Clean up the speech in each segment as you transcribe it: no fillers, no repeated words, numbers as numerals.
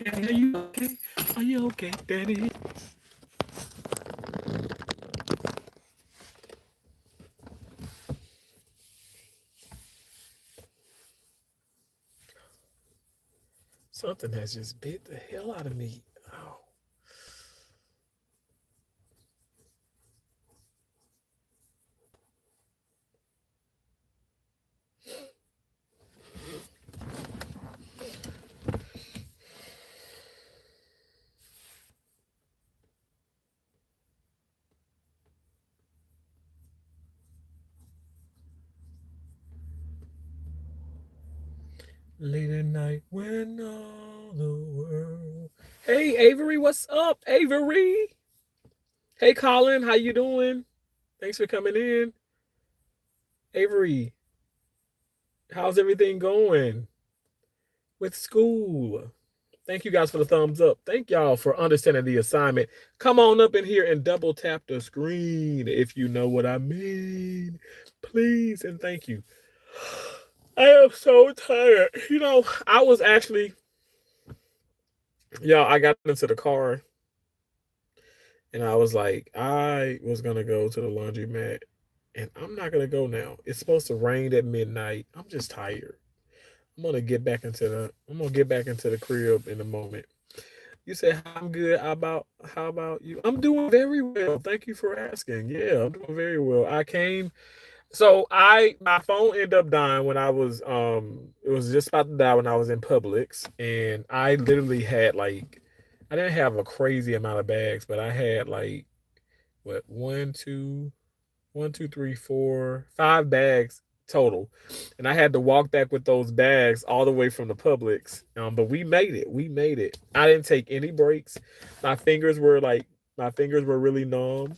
okay? Are you okay? Are you okay, Daddy? Something has just bit the hell out of me. Oh. Late at night when all the world. Hey Avery, what's up, Avery? Hey Colin, how you doing? Thanks for coming in. Avery, how's everything going with school? Thank you guys for the thumbs up. Thank y'all for understanding the assignment. Come on up in here and double tap the screen if you know what I mean. Please and thank you. I am so tired. I was actually, I got into the car and I was like, I was going to go to the laundromat and I'm not going to go now. It's supposed to rain at midnight. I'm just tired. I'm going to get back into the crib in a moment. You said I'm good. How about you? I'm doing very well. Thank you for asking. Yeah, I'm doing very well. My phone ended up dying when I was it was just about to die when I was in Publix, and I literally had like I didn't have a crazy amount of bags, but I had like what one, two, three, four, 5 bags total. And I had to walk back with those bags all the way from the Publix. But we made it. We made it. I didn't take any breaks. My fingers were like my fingers were really numb.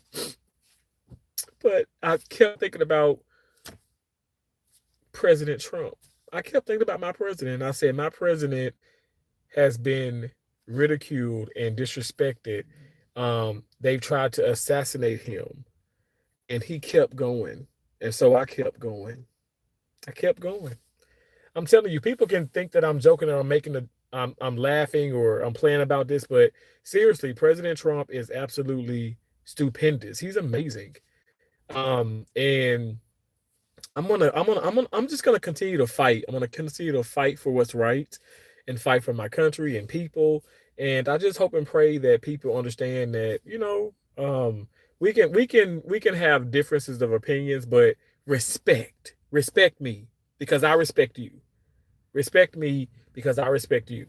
But I kept thinking about President Trump. I kept thinking about my president. I said my president has been ridiculed and disrespected. They've tried to assassinate him, and he kept going. And so I kept going. I kept going. I'm telling you, people can think that I'm joking or I'm laughing or I'm playing about this, but seriously, President Trump is absolutely stupendous. He's amazing. And I'm just gonna continue to fight. I'm gonna continue to fight for what's right and fight for my country and people. And I just hope and pray that people understand that, we can have differences of opinions, but respect me because I respect you. Respect me because I respect you.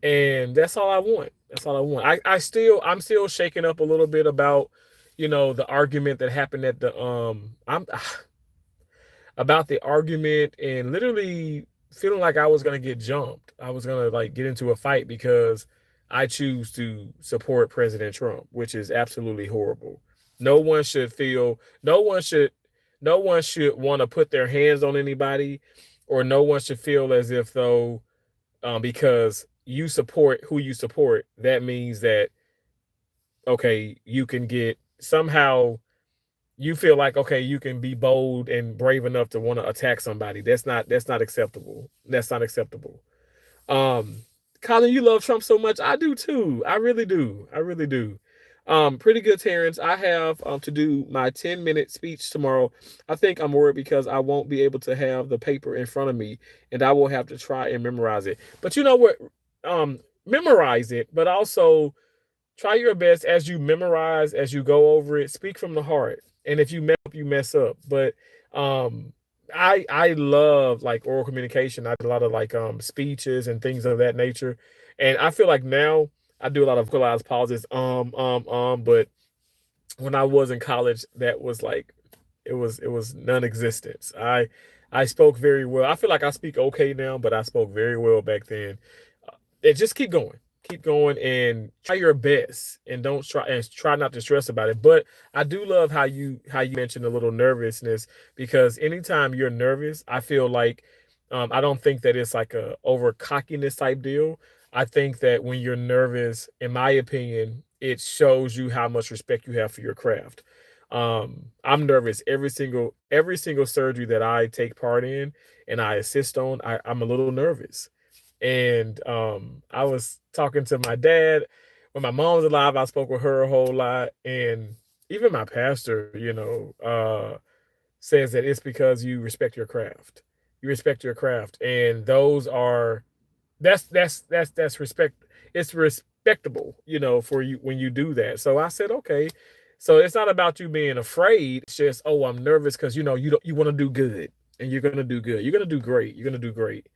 And that's all I want. That's all I want. I'm still shaking up a little bit about, the argument that happened at the I'm about the argument and literally feeling like I was gonna get jumped. I was gonna like get into a fight because I choose to support President Trump, which is absolutely horrible. No one should feel no one should want to put their hands on anybody, or no one should feel as if though because you support who you support, that means that okay, you can get somehow you feel like okay, you can be bold and brave enough to want to attack somebody. That's not acceptable. That's not acceptable. Um, Colin, you love Trump so much. I do too. I really do. I really do. Pretty good, Terrence. I have to do my 10-minute speech tomorrow. I think I'm worried because I won't be able to have the paper in front of me and I will have to try and memorize it. But you know what? Memorize it, but also try your best as you memorize, as you go over it, speak from the heart. And if you mess up, you mess up. But um I love like oral communication. I do a lot of like speeches and things of that nature. And I feel like now I do a lot of vocalized pauses, but when I was in college, that was like it was non-existent. I spoke very well. I feel like I speak okay now, but I spoke very well back then. And just keep going, and try your best, and don't try not to stress about it. But I do love how you mentioned a little nervousness because anytime you're nervous, I feel like I don't think that it's like a over cockiness type deal. I think that when you're nervous, in my opinion, it shows you how much respect you have for your craft. I'm nervous every single surgery that I take part in and I assist on. I'm a little nervous, And I was talking to my dad when my mom was alive. I spoke with her a whole lot, and even my pastor, says that it's because you respect your craft. You respect your craft, and those are that's respect. It's respectable, for you when you do that. So I said, okay. So it's not about you being afraid. It's just, oh, I'm nervous because you want to do good, and you're gonna do good. You're gonna do great. You're gonna do great.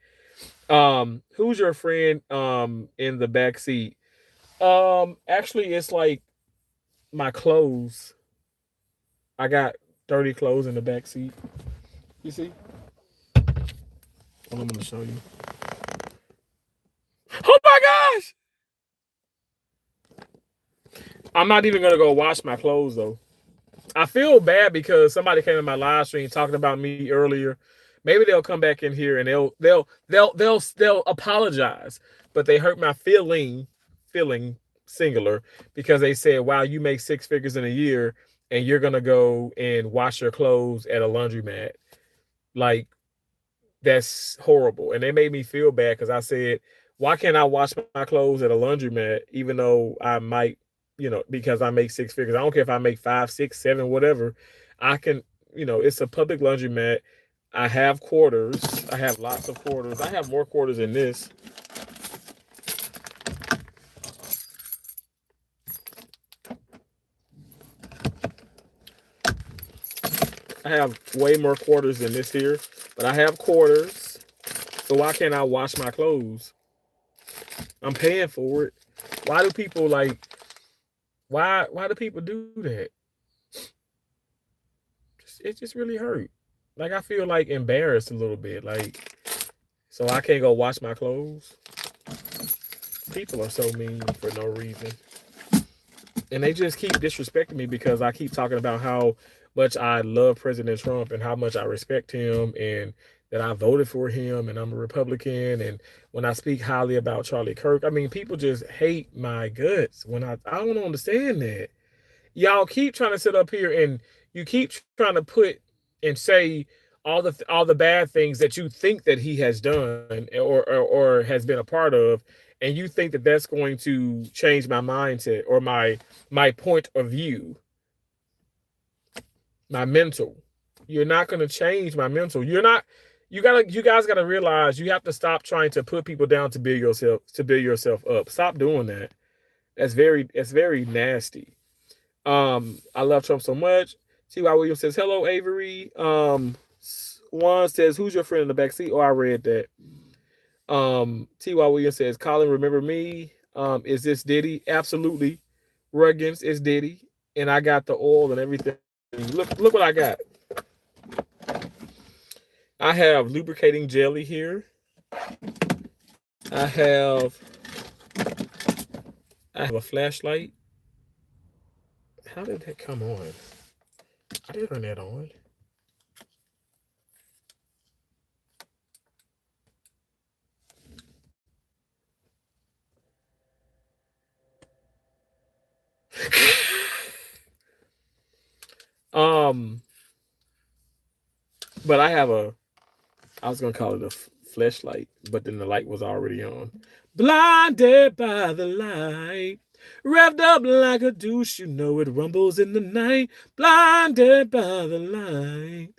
Who's your friend in the back seat? Actually, it's like my clothes. I got dirty clothes in the back seat. You see? Hold on, I'm gonna show you. Oh my gosh! I'm not even gonna go wash my clothes though. I feel bad because somebody came in my live stream talking about me earlier. Maybe they'll come back in here and they'll apologize, but they hurt my feeling singular, because they said, "Wow, you make six figures in a year and you're gonna go and wash your clothes at a laundromat." Like, that's horrible. And they made me feel bad because I said, why can't I wash my clothes at a laundromat, even though I might, because I make six figures? I don't care if I make five, six, seven, whatever. I can, it's a public laundromat. I have quarters. I have lots of quarters. I have more quarters than this. I have way more quarters than this here, but I have quarters. So why can't I wash my clothes? I'm paying for it. Why do people why do people do that? It just really hurt. Like, I feel like embarrassed a little bit. Like, so I can't go wash my clothes. People are so mean for no reason. And they just keep disrespecting me because I keep talking about how much I love President Trump and how much I respect him, and that I voted for him and I'm a Republican. And when I speak highly about Charlie Kirk, I mean, people just hate my guts. I don't understand that. Y'all keep trying to sit up here and you keep trying to put and say all the bad things that you think that he has done, or has been a part of, and you think that that's going to change my mindset or my point of view, my mental. You're not going to change my mental. You guys got to realize you have to stop trying to put people down to build yourself up. Stop doing that. That's very nasty. I love Trump so much. T.Y. Williams says, hello, Avery. Juan says, who's your friend in the back seat? Oh, I read that. T.Y. Williams says, Colin, remember me? Is this Diddy? Absolutely. Ruggins is Diddy. And I got the oil and everything. Look what I got. I have lubricating jelly here. I have a flashlight. How did that come on? I didn't turn that on. But I was gonna call it a flashlight, but then the light was already on. Blinded by the light, revved up like a douche, it rumbles in the night. Blinded by the light.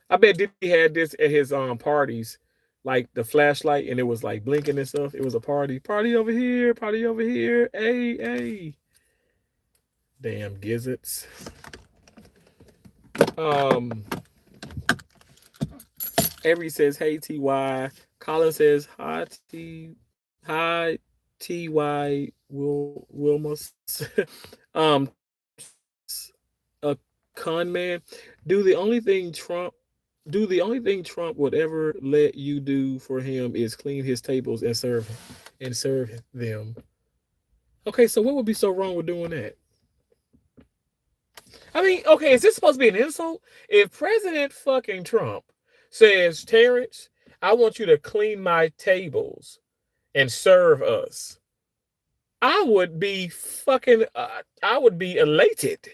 I bet Diddy had this at his parties, like the flashlight, and it was like blinking and stuff. It was a party over here, party over here. Hey, hey. Damn gizzards. Avery says, hey, TY. Colin says, hi, TY Wilmus. A con man. Do the only thing Trump would ever let you do for him is clean his tables and serve them. Okay, so what would be so wrong with doing that? I mean, okay, is this supposed to be an insult? If President fucking Trump says, Terrence, I want you to clean my tables and serve us, I would be elated.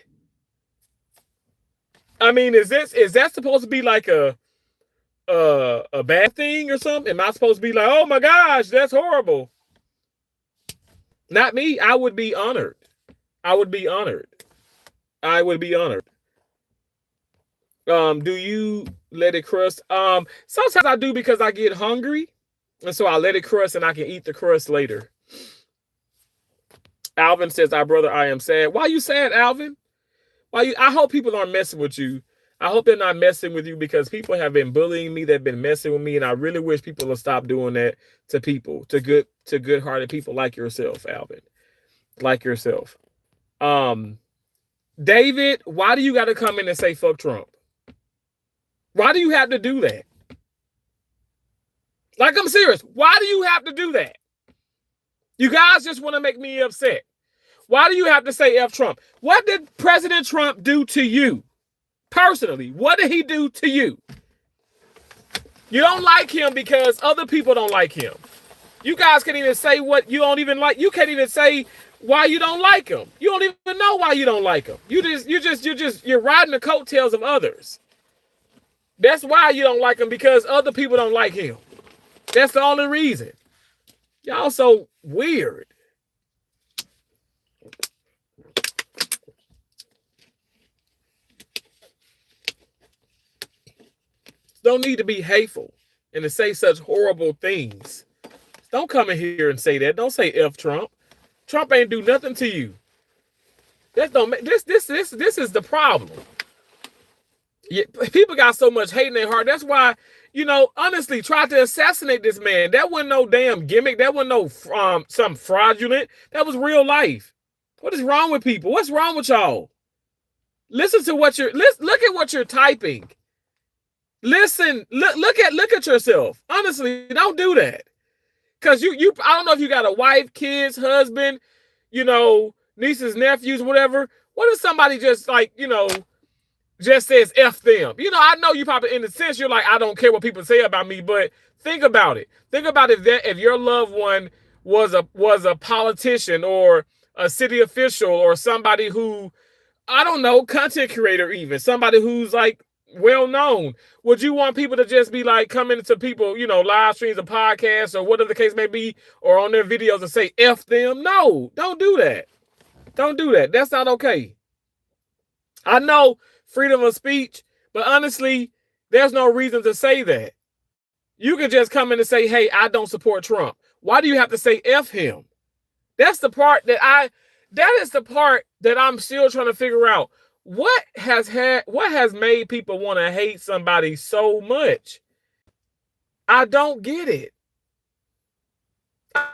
I mean, is that supposed to be like a bad thing or something? Am I supposed to be like, oh my gosh, that's horrible? Not me. I would be honored. I would be honored. I would be honored. Do you let it crust? Sometimes I do because I get hungry, and so I let it crust, and I can eat the crust later. Alvin says, "Our brother, I am sad." Why are you sad, Alvin? Why you? I hope people aren't messing with you. I hope they're not messing with you because people have been bullying me. They've been messing with me, and I really wish people will stop doing that to people, to good-hearted people like yourself, Alvin, like yourself. David, why do you got to come in and say fuck Trump? Why do you have to do that? Like, I'm serious. Why do you have to do that? You guys just want to make me upset. Why do you have to say F Trump? What did President Trump do to you? Personally, what did he do to you? You don't like him because other people don't like him. You guys can't even say what you don't even like. You can't even say why you don't like him. You don't even know why you don't like him. You're riding the coattails of others. That's why you don't like him, because other people don't like him. That's the only reason. Y'all so weird. Don't need to be hateful and to say such horrible things. Don't come in here and say that. Don't say F Trump. Trump ain't do nothing to you. This is the problem. Yeah, people got so much hate in their heart. That's why, honestly, tried to assassinate this man. That wasn't no damn gimmick. That wasn't no some fraudulent. That was real life. What is wrong with people? What's wrong with y'all? Listen to what look at what you're typing. Listen, look at yourself. Honestly, don't do that. Cause you I don't know if you got a wife, kids, husband, nieces, nephews, whatever. What if somebody just just says F them? I know you probably, in a sense, you're like, I don't care what people say about me, but think about it. Think about if your loved one was a politician or a city official or somebody who, I don't know, content creator, even somebody who's like well known. Would you want people to just be like coming to people, live streams or podcasts or whatever the case may be, or on their videos and say F them? No, don't do that. Don't do that. That's not okay. I know freedom of speech, but honestly, there's no reason to say that. You can just come in and say, hey, I don't support Trump. Why do you have to say F him? That's the part that is the part that I'm still trying to figure out. What has made people want to hate somebody so much? I don't get it.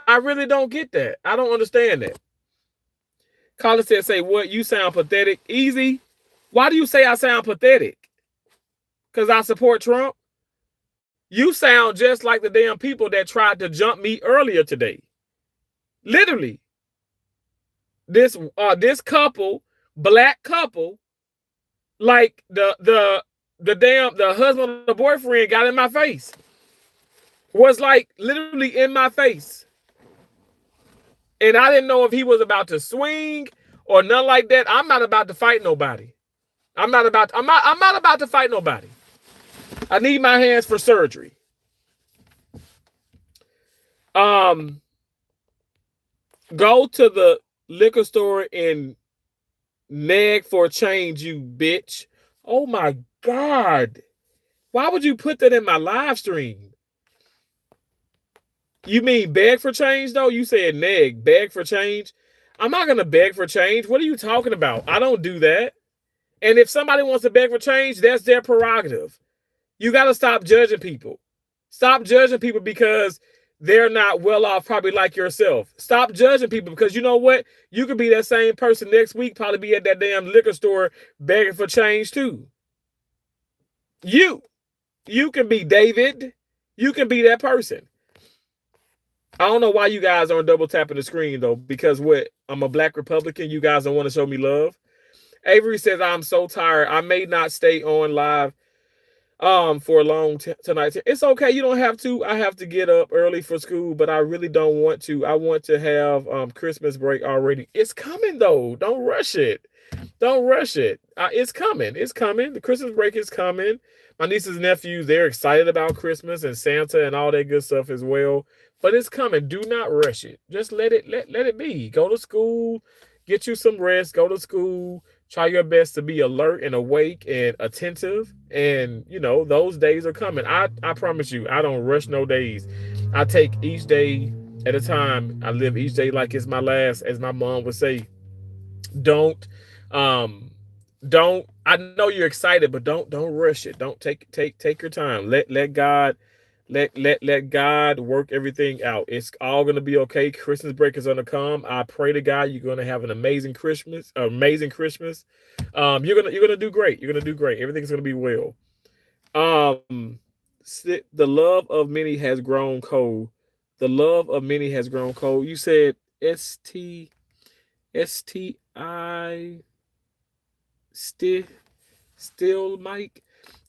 I really don't get that. I don't understand that. Colin said, say what? You sound pathetic. Easy. Why do you say I sound pathetic? Because I support Trump? You sound just like the damn people that tried to jump me earlier today. Literally. This couple, black couple, like the husband or the boyfriend got in my face. Was like literally in my face. And I didn't know if he was about to swing or nothing like that. I'm not about to fight nobody. I'm not about to fight nobody. I need my hands for surgery. Go to the liquor store and nag for change, you bitch. Oh my God. Why would you put that in my live stream? You mean beg for change, though? You said nag, beg for change. I'm not going to beg for change. What are you talking about? I don't do that. And if somebody wants to beg for change, that's their prerogative. You got to stop judging people. Stop judging people because they're not well off, probably like yourself. Stop judging people because you know what? You could be that same person next week, probably be at that damn liquor store begging for change too. You can be David. You can be that person. I don't know why you guys aren't double tapping the screen though, because what? I'm a black Republican. You guys don't want to show me love. Avery says, I'm so tired. I may not stay on live for a long tonight. It's okay. You don't have to. I have to get up early for school, but I really don't want to. I want to have Christmas break already. It's coming though. Don't rush it. Don't rush it. It's coming. It's coming. The Christmas break is coming. My nieces and nephews, they're excited about Christmas and Santa and all that good stuff as well. But it's coming. Do not rush it. Just let it be. Go to school, get you some rest, go to school, try your best to be alert and awake and attentive. And those days are coming. I promise you, I don't rush no days. I take each day at a time. I live each day like it's my last, as my mom would say. Don't um don't I know you're excited, but don't rush it. Don't take your time. Let God let God work everything out. It's all gonna be okay. Christmas break is gonna come. I pray to God you're gonna have an amazing Christmas. You're gonna do great. You're gonna do great. Everything's gonna be well. The love of many has grown cold. The love of many has grown cold. You said STI still Mike.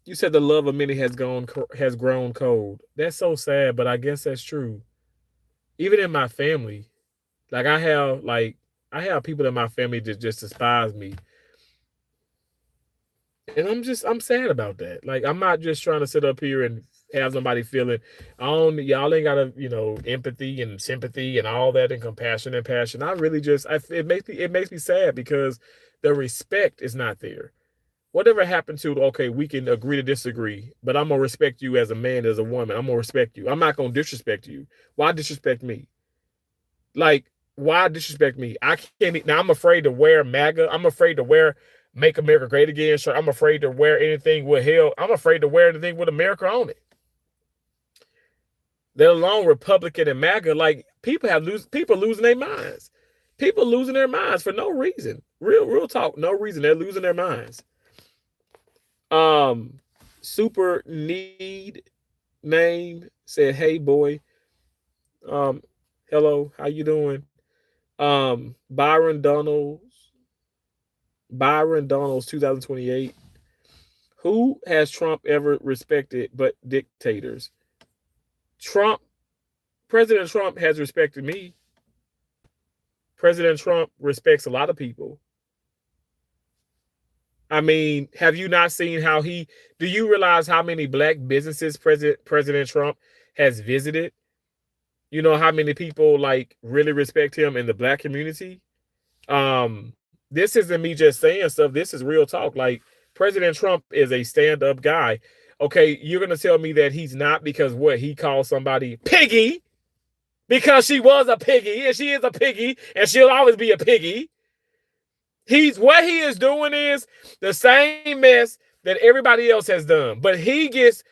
You said the love of many has grown cold. That's so sad, but I guess that's true. Even in my family, like I have people in my family that just despise me. And I'm sad about that. Like, I'm not just trying to sit up here and have somebody feeling, y'all ain't got empathy and sympathy and all that and compassion and passion. I really it makes me sad because the respect is not there. Whatever happened to, okay, we can agree to disagree, but I'm gonna respect you as a man, as a woman. I'm gonna respect you. I'm not gonna disrespect you. Why disrespect me? Like, why disrespect me? I can't. Now I'm afraid to wear MAGA. I'm afraid to wear Make America Great Again shirt. I'm afraid to wear anything with hell. I'm afraid to wear anything with America on it. Let alone Republican and MAGA. Like, people losing their minds. People losing their minds for no reason. Real talk, no reason. They're losing their minds. Super Need Name said, "Hey boy, hello, how you doing?" Byron Donalds 2028. Who has Trump ever respected but dictators? President Trump has respected me. President Trump respects a lot of people. I mean, have you not seen do you realize how many black businesses President Trump has visited? You know how many people really respect him in the black community? This isn't me just saying stuff. This is real talk. Like, President Trump is a stand-up guy. Okay, you're going to tell me that he's not because he called somebody piggy because she was a piggy and she is a piggy and she'll always be a piggy. What he is doing is the same mess that everybody else has done, but he gets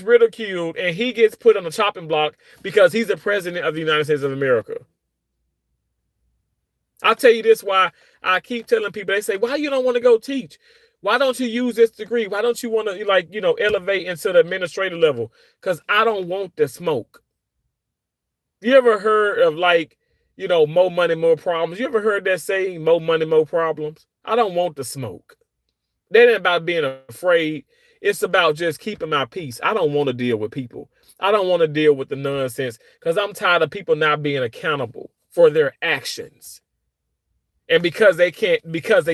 ridiculed and he gets put on the chopping block because he's the president of the United States of America. I'll tell you this, why I keep telling people, they say, why you don't want to go teach? Why don't you use this degree? Why don't you want to elevate into the administrative level? Because I don't want the smoke. You ever heard of more money, more problems? You ever heard that saying, more money, more problems? I don't want the smoke. That ain't about being afraid. It's about just keeping my peace. I don't want to deal with people. I don't want to deal with the nonsense because I'm tired of people not being accountable for their actions. And because they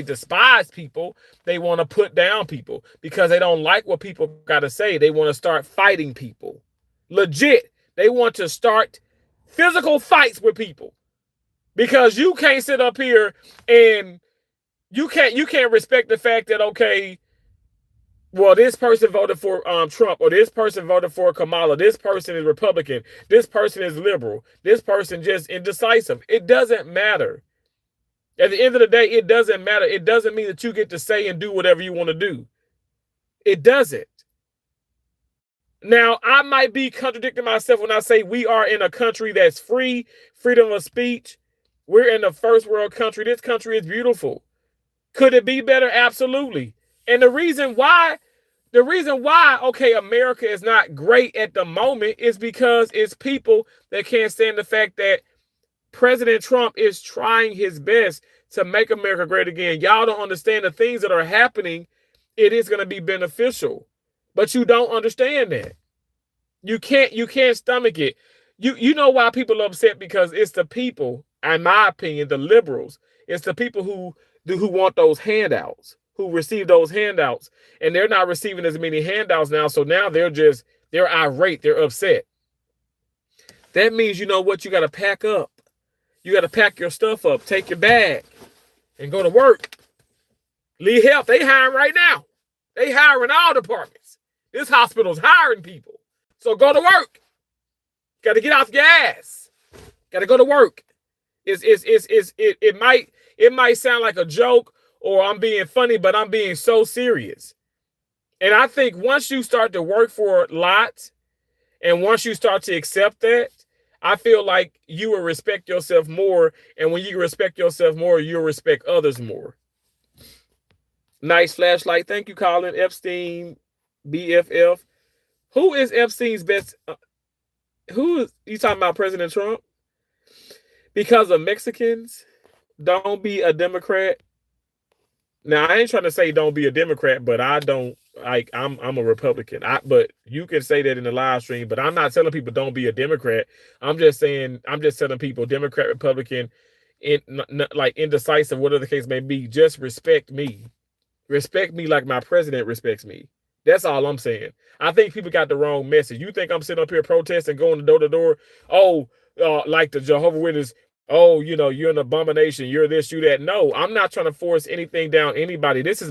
despise people, they want to put down people. Because they don't like what people got to say, they want to start fighting people. Legit, they want to start physical fights with people. Because you can't sit up here and you can't respect the fact that, okay, well, this person voted for Trump, or this person voted for Kamala, this person is Republican, this person is liberal, this person just indecisive. It doesn't matter. At the end of the day, it doesn't matter. It doesn't mean that you get to say and do whatever you want to do. It doesn't. Now, I might be contradicting myself when I say we are in a country that's free, freedom of speech. We're in a first world country. This country is beautiful. Could it be better? Absolutely. And the reason why, okay, America is not great at the moment is because it's people that can't stand the fact that President Trump is trying his best to make America great again. Y'all don't understand the things that are happening. It is going to be beneficial, but you don't understand that. You can't stomach it. You know why people are upset? Because it's the people, in my opinion, the liberals. It's the people who who want those handouts, who receive those handouts, and they're not receiving as many handouts now. So now they're irate, they're upset. That means, you know what, you got to pack up. You got to pack your stuff up, take your bag, and go to work. Lee Health, they hiring right now. They hiring all departments. This hospital's hiring people. So go to work. Got to get off your ass. Got to go to work. It might sound like a joke or I'm being funny, but I'm being so serious. And I think once you start to work for lots, and once you start to accept that, I feel like you will respect yourself more. And when you respect yourself more, you'll respect others more. Nice flashlight. Thank you, Colin. Epstein, BFF. Who is Epstein's best? Who is you talking about? President Trump? Because of Mexicans, don't be a Democrat. Now, I ain't trying to say don't be a Democrat, but I don't like. I'm a Republican. But you can say that in the live stream. But I'm not telling people don't be a Democrat. I'm just saying. I'm just telling people Democrat, Republican, like indecisive, whatever the case may be. Just respect me. Respect me like my president respects me. That's all I'm saying. I think people got the wrong message. You think I'm sitting up here protesting, going door to door? Oh, like the Jehovah's Witness. Oh, you know, you're an abomination. You're this, you that. No, I'm not trying to force anything down anybody. This is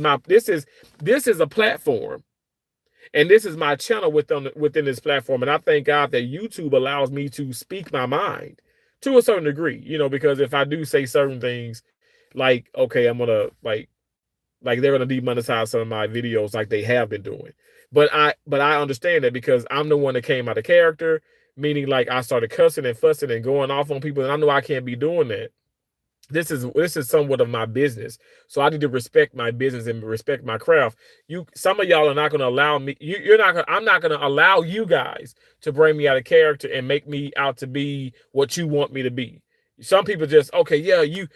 a platform, and this is my channel within this platform. And I thank God that YouTube allows me to speak my mind to a certain degree. You know, because if I do say certain things, like okay, I'm gonna like they're gonna demonetize some of my videos like they have been doing. But I understand that because I'm the one that came out of character. Meaning, like I started cussing and fussing and going off on people, and I know I can't be doing that. This is somewhat of my business, so I need to respect my business and respect my craft. Some of y'all are not going to allow me. I'm not going to allow you guys to bring me out of character and make me out to be what you want me to be. Some people just okay, yeah. You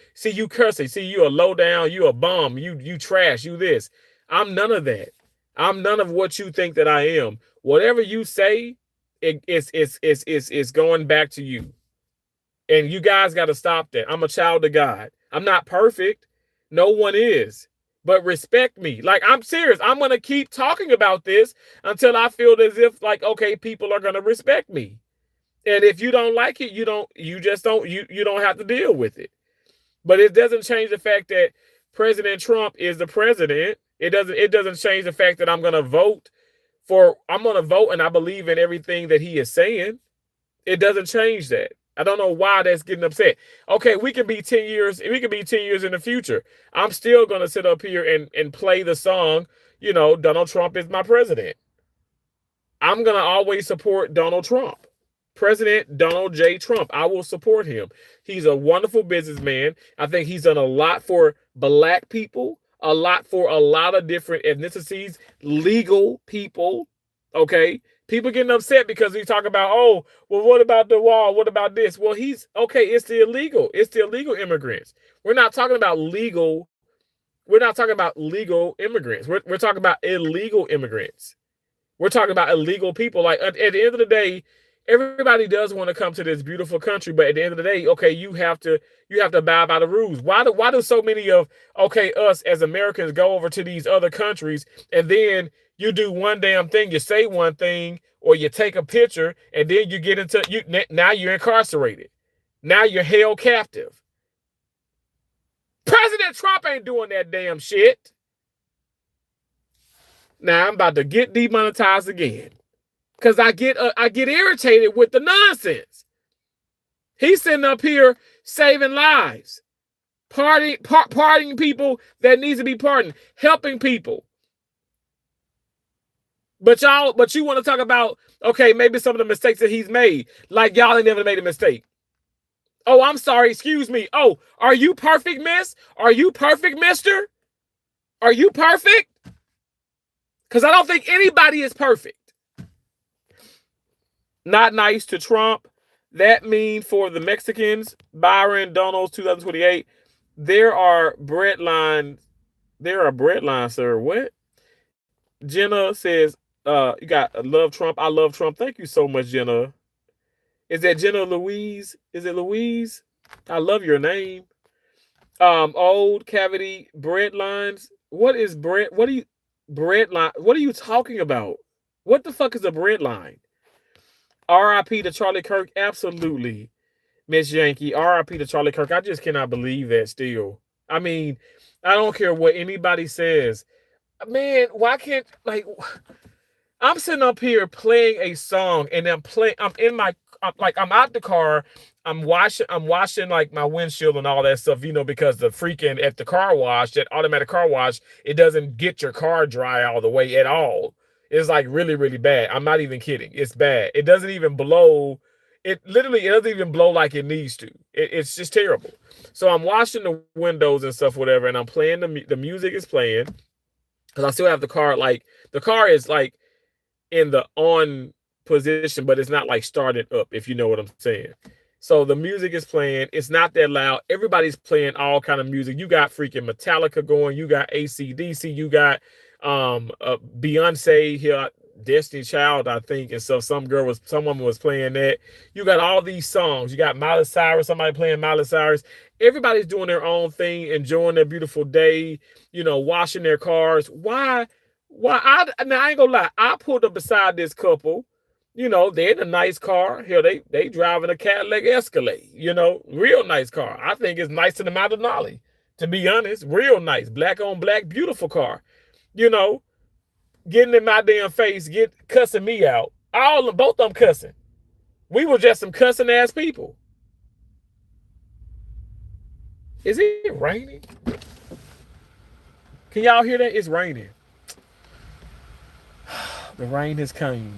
cursing, see you a low down, you a bum, you trash, you this. I'm none of that. I'm none of what you think that I am. Whatever you say. It's going back to you. And you guys got to stop that. I'm a child of God. I'm not perfect. No one is. But respect me. Like, I'm serious. I'm going to keep talking about this until I feel as if, like, okay, people are going to respect me. And if you don't like it, you don't have to deal with it. But it doesn't change the fact that President Trump is the president. It doesn't change the fact that I'm going to vote. I'm going to vote and I believe in everything that he is saying. It doesn't change that. I don't know why that's getting upset. Okay, we can be 10 years. We can be 10 years in the future. I'm still going to sit up here and play the song, you know, Donald Trump is my president. I'm going to always support Donald Trump. President Donald J. Trump. I will support him. He's a wonderful businessman. I think he's done a lot for Black people. A lot for a lot of different ethnicities, legal people, okay? People getting upset because we talk about, oh, well, what about the wall? What about this? Well, it's the illegal. It's the illegal immigrants. We're not talking about legal. We're not talking about legal immigrants. We're talking about illegal immigrants. We're talking about illegal people. Like at the end of the day, everybody does want to come to this beautiful country, but at the end of the day, okay, you have to abide by the rules. Why do so many of us as Americans go over to these other countries and then you do one damn thing, you say one thing, or you take a picture, and then you get into now you're incarcerated. Now you're held captive. President Trump ain't doing that damn shit. Now I'm about to get demonetized again. Because I get irritated with the nonsense. He's sitting up here saving lives, pardoning people that needs to be pardoned, helping people. But you want to talk about, okay, maybe some of the mistakes that he's made. Like y'all ain't never made a mistake. Oh, I'm sorry, excuse me. Oh, are you perfect, miss? Are you perfect, mister? Are you perfect? Because I don't think anybody is perfect. Not nice to Trump. That mean for the Mexicans, Byron Donalds 2028. There are bread lines, sir. What? Jenna says, you got love Trump. I love Trump. Thank you so much, Jenna. Is that Jenna Louise? Is it Louise? I love your name. Old cavity bread lines. What is bread? What are you bread line? What are you talking about? What the fuck is a bread line? R.I.P. to Charlie Kirk. Absolutely, Miss Yankee. R.I.P. to Charlie Kirk. I just cannot believe that still. I mean, I don't care what anybody says. Man, why can't like I'm sitting up here playing a song and I'm in my I'm out the car. I'm washing like my windshield and all that stuff, because the freaking at the car wash, that automatic car wash, it doesn't get your car dry all the way at all. It's like really, really bad. I'm not even kidding. It's bad. It doesn't even blow. It doesn't even blow like it needs to. It's just terrible. So I'm washing the windows and stuff, whatever, and I'm playing the music is playing because I still have the car. Like the car is like in the on position, but it's not like started up, if you know what I'm saying. So the music is playing. It's not that loud. Everybody's playing all kind of music. You got freaking Metallica going. You got AC/DC. You got Beyonce here, Destiny Child, I think, and so someone was playing that. You got all these songs. You got Miley Cyrus. Somebody playing Miley Cyrus. Everybody's doing their own thing, enjoying their beautiful day. Washing their cars. Why? Now I ain't gonna lie. I pulled up beside this couple. They're in a nice car. Here they driving a Cadillac Escalade. Real nice car. I think it's nicer than Maldonado. To be honest, real nice, black on black, beautiful car. You know, Getting in my damn face, cussing me out. Both of them cussing. We were just some cussing ass people. Is it raining? Can y'all hear that? It's raining. The rain has come.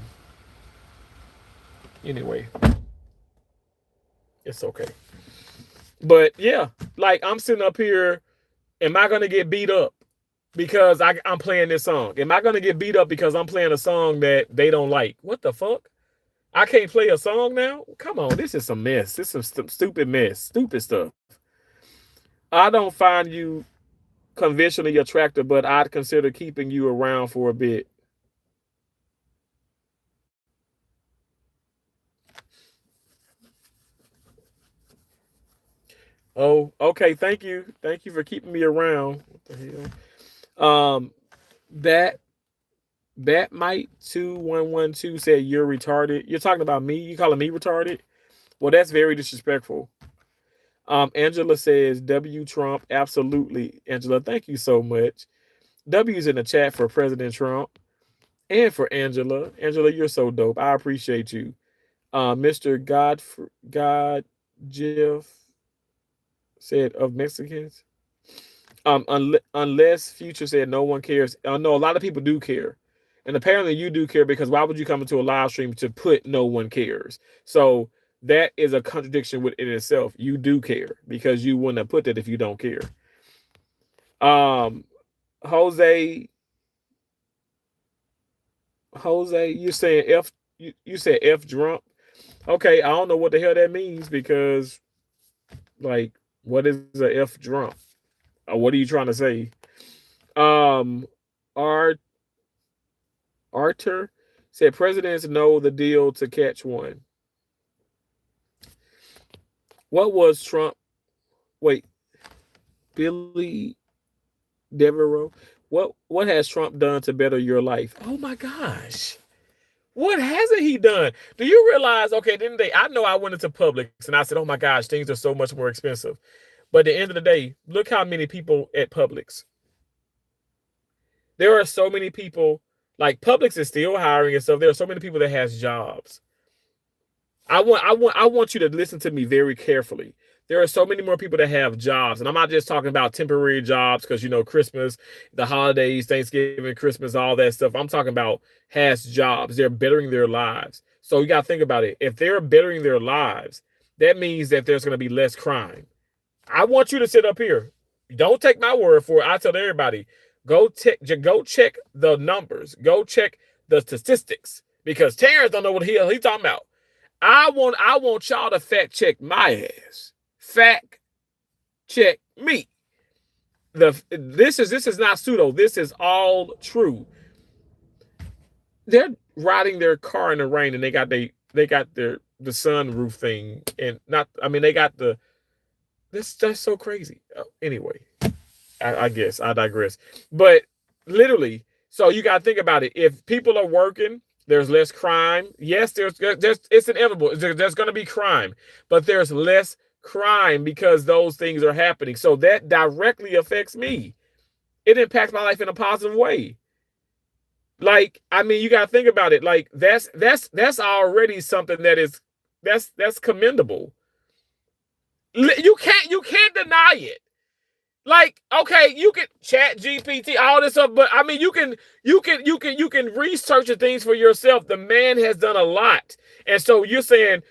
Anyway, it's okay. But yeah, like I'm sitting up here. Am I gonna get beat up because I'm playing this song? Am I gonna get beat up because I'm playing a song that they don't like? What the fuck? I can't play a song now? Come on, this is some mess. This is some stupid mess. Stupid stuff. I don't find you conventionally attractive, but I'd consider keeping you around for a bit. Oh, okay. Thank you. Thank you for keeping me around. What the hell? That Might 2112 said you're retarded. You're talking about me? You calling me retarded? Well, that's very disrespectful. Angela says W Trump. Absolutely. Angela, thank you so much. W's in the chat for President Trump and for Angela. Angela, you're so dope. I appreciate you. Mr. God Jeff said of Mexicans. Unless Future said no one cares. No, a lot of people do care. And apparently you do care, because why would you come into a live stream to put no one cares? So that is a contradiction within itself. You do care, because you wouldn't have put that if you don't care. Jose, you saying F? You said F drunk. Okay, I don't know what the hell that means, because, like, what is a F drunk? What are you trying to say? Arthur said presidents know the deal to catch one. What was Trump? Wait, Billy Devereaux. What has Trump done to better your life? Oh my gosh. What hasn't he done? Do you realize, okay, then I know I went into Publix and I said, oh my gosh, things are so much more expensive. But at the end of the day, look how many people at Publix. There are so many people, like Publix is still hiring and stuff. There are so many people that has jobs. I want you to listen to me very carefully. There are so many more people that have jobs, and I'm not just talking about temporary jobs because Christmas, the holidays, Thanksgiving, Christmas, all that stuff. I'm talking about has jobs. They're bettering their lives. So you got to think about it. If they're bettering their lives, that means that there's going to be less crime. I want you to sit up here. Don't take my word for it. I tell everybody, go check the numbers. Go check the statistics, because Terrence don't know what he's talking about. I want y'all to fact check my ass. Fact check me. This is not pseudo. This is all true. They're riding their car in the rain, and they got the sunroof thing, and they got the That's so crazy. Anyway, I guess I digress. But literally, so you got to think about it. If people are working, there's less crime. Yes, there's it's inevitable. There's going to be crime, but there's less crime because those things are happening. So that directly affects me. It impacts my life in a positive way. Like, I mean, you got to think about it. Like that's already something that's commendable. You can't deny it. Like, okay, you can chat GPT, all this stuff, but I mean, you can research the things for yourself. The man has done a lot, and so you're saying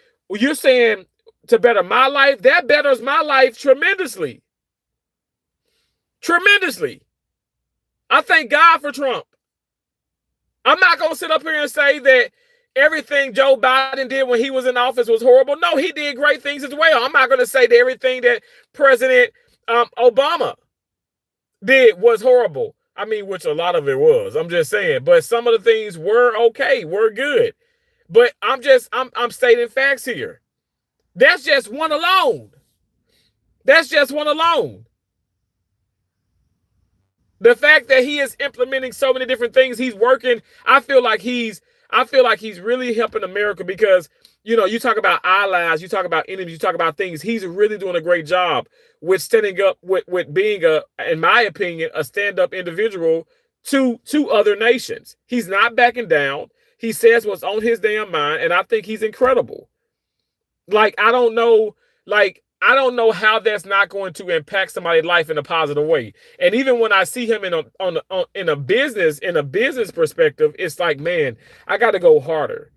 to better my life, that betters my life tremendously, tremendously. I thank God for Trump. I'm not gonna sit up here and say that everything Joe Biden did when he was in office was horrible. No, he did great things as well. I'm not gonna say that everything that President Obama did was horrible. I mean, which a lot of it was. I'm just saying, but some of the things were okay, were good. But I'm stating facts here. That's just one alone. That's just one alone. The fact that he is implementing so many different things, he's working. I feel like he's really helping America because you talk about allies, you talk about enemies, you talk about things. He's really doing a great job with standing up with being in my opinion, a stand-up individual to other nations. He's not backing down. He says what's on his damn mind, and I think he's incredible. Like I don't know how that's not going to impact somebody's life in a positive way. And even when I see him in a business perspective, it's like, man, I got to go harder.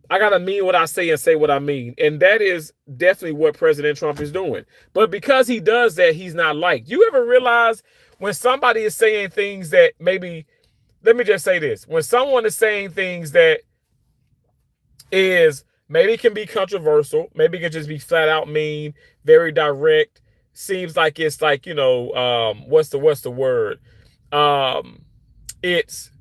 I got to mean what I say and say what I mean. And that is definitely what President Trump is doing. But because he does that, he's not liked. You ever realize when somebody is saying things that maybe, let me just say this, when someone is saying things that is maybe can be controversial, maybe it can just be flat out mean, very direct, seems like it's like, what's the word? Um it's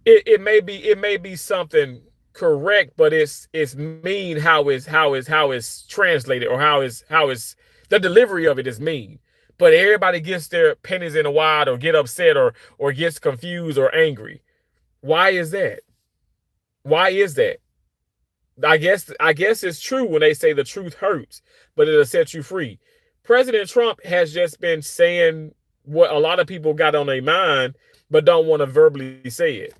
it may be something correct, but it's mean how it's translated, or how it's the delivery of it is mean. But everybody gets their pennies in a wad, or get upset, or gets confused or angry. Why is that? Why is that? I guess it's true when they say the truth hurts, but it'll set you free. President Trump has just been saying what a lot of people got on their mind, but don't want to verbally say it.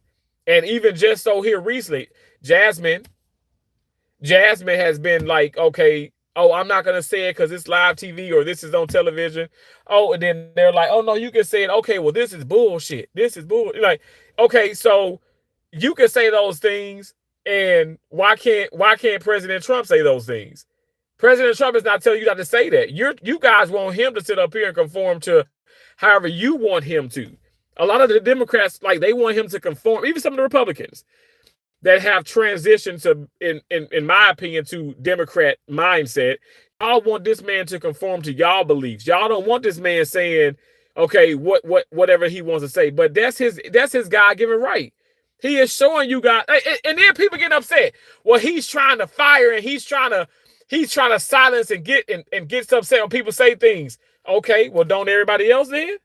And even just so here recently, Jasmine, Jasmine has been like, okay, oh, I'm not gonna say it because it's live TV or this is on television. Oh, and then they're like, oh no, you can say it. Okay, well, this is bullshit. This is bull. Like, okay, so you can say those things, and why can't President Trump say those things? President Trump is not telling you not to say that. You guys want him to sit up here and conform to however you want him to. A lot of the Democrats, like, they want him to conform, even some of the Republicans that have transitioned to, in my opinion, to Democrat mindset. Y'all want this man to conform to y'all beliefs. Y'all don't want this man saying, okay, whatever he wants to say. But that's his God-given right. He is showing you guys, and then people getting upset. Well, he's trying to fire, and he's trying to silence and gets upset when people say things. Okay, well, don't everybody else then?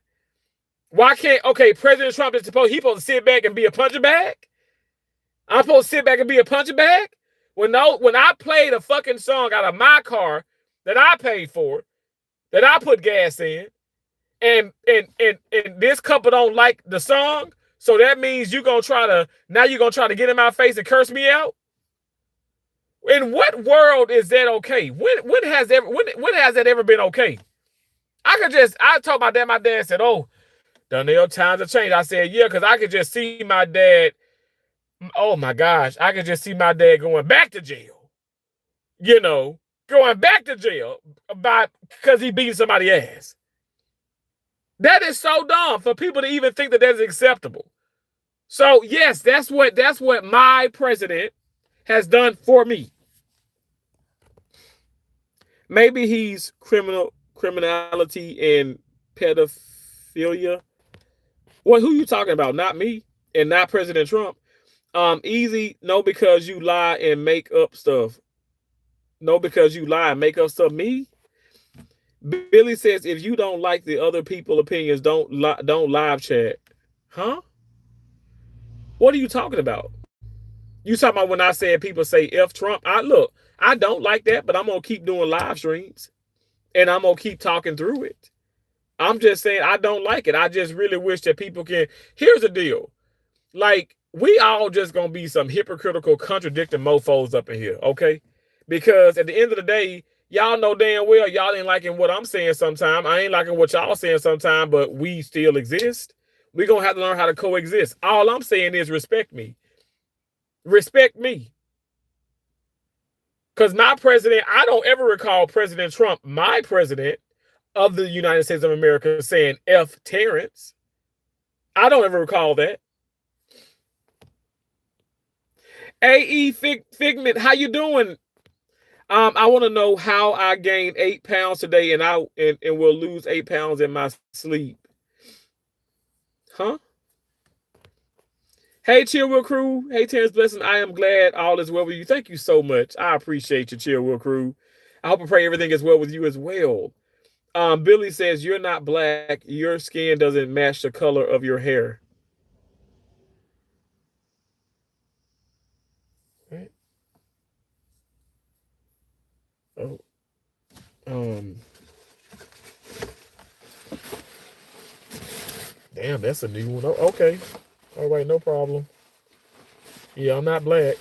Why can't, okay, President Trump is supposed to sit back and be a punching bag? I'm supposed to sit back and be a punching bag? When I played a fucking song out of my car that I paid for, that I put gas in, and this couple don't like the song, so that means you're gonna try to get in my face and curse me out? In what world is that okay? When has that ever been okay? I told my dad. My dad said, "Oh, Donnell, times have changed." I said, "Yeah," because I could just see my dad. Oh my gosh, I could just see my dad going back to jail. Going back to jail because he beat somebody's ass. That is so dumb for people to even think that that's acceptable. So yes, that's what my president has done for me. Maybe he's criminality and pedophilia. Well, who you talking about? Not me, and not President Trump. Easy, no, because you lie and make up stuff. No, because you lie and make up stuff. Me, Billy says if you don't like the other people' opinions, don't live chat. Huh? What are you talking about? You talking about when I said people say F Trump? I look, I don't like that, but I'm gonna keep doing live streams and I'm gonna keep talking through it. I'm just saying I don't like it. I just really wish that people can. Here's the deal. Like, we all just gonna be some hypocritical, contradicting mofos up in here, okay? Because at the end of the day, y'all know damn well y'all ain't liking what I'm saying sometime. I ain't liking what y'all saying sometime, but we still exist. We gonna have to learn how to coexist. All I'm saying is respect me. Respect me. Because my president, I don't ever recall President Trump, my president of the United States of America, saying F Terrence. I don't ever recall that. AE Figment, how you doing? I want to know how I gained 8 pounds today and will lose 8 pounds in my sleep. Huh? Hey, Chill Will Crew. Hey, Terrence Blessing. I am glad all is well with you. Thank you so much. I appreciate you, Chill Will Crew. I hope and pray everything is well with you as well. Billy says, you're not black. Your skin doesn't match the color of your hair. Right. Oh. Damn, that's a new one. Oh, okay. All right, no problem. Yeah, I'm not black.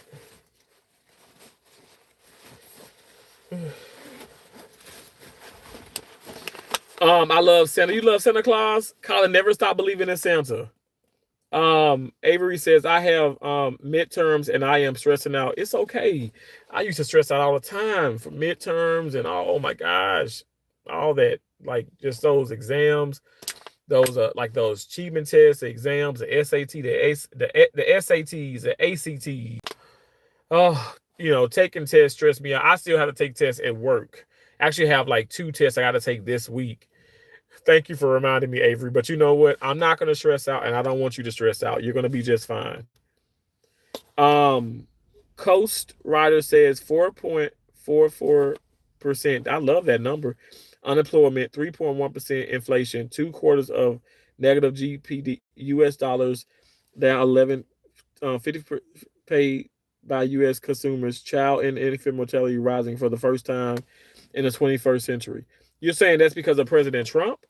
I love Santa. You love Santa Claus? Colin, never stop believing in Santa. Avery says, I have midterms and I am stressing out. It's okay. I used to stress out all the time for midterms and oh my gosh, all that, like just those exams, those like those achievement tests, the exams, the SAT, the SATs, the ACTs. Oh, taking tests stress me out. I still have to take tests at work. I actually have like 2 tests I got to take this week. Thank you for reminding me, Avery. But you know what? I'm not going to stress out, and I don't want you to stress out. You're going to be just fine. Coast Rider says 4.44%. I love that number. Unemployment, 3.1% inflation, 2 quarters of negative GPD, US dollars, down 50 paid by U.S. consumers. Child and infant mortality rising for the first time in the 21st century. You're saying that's because of President Trump?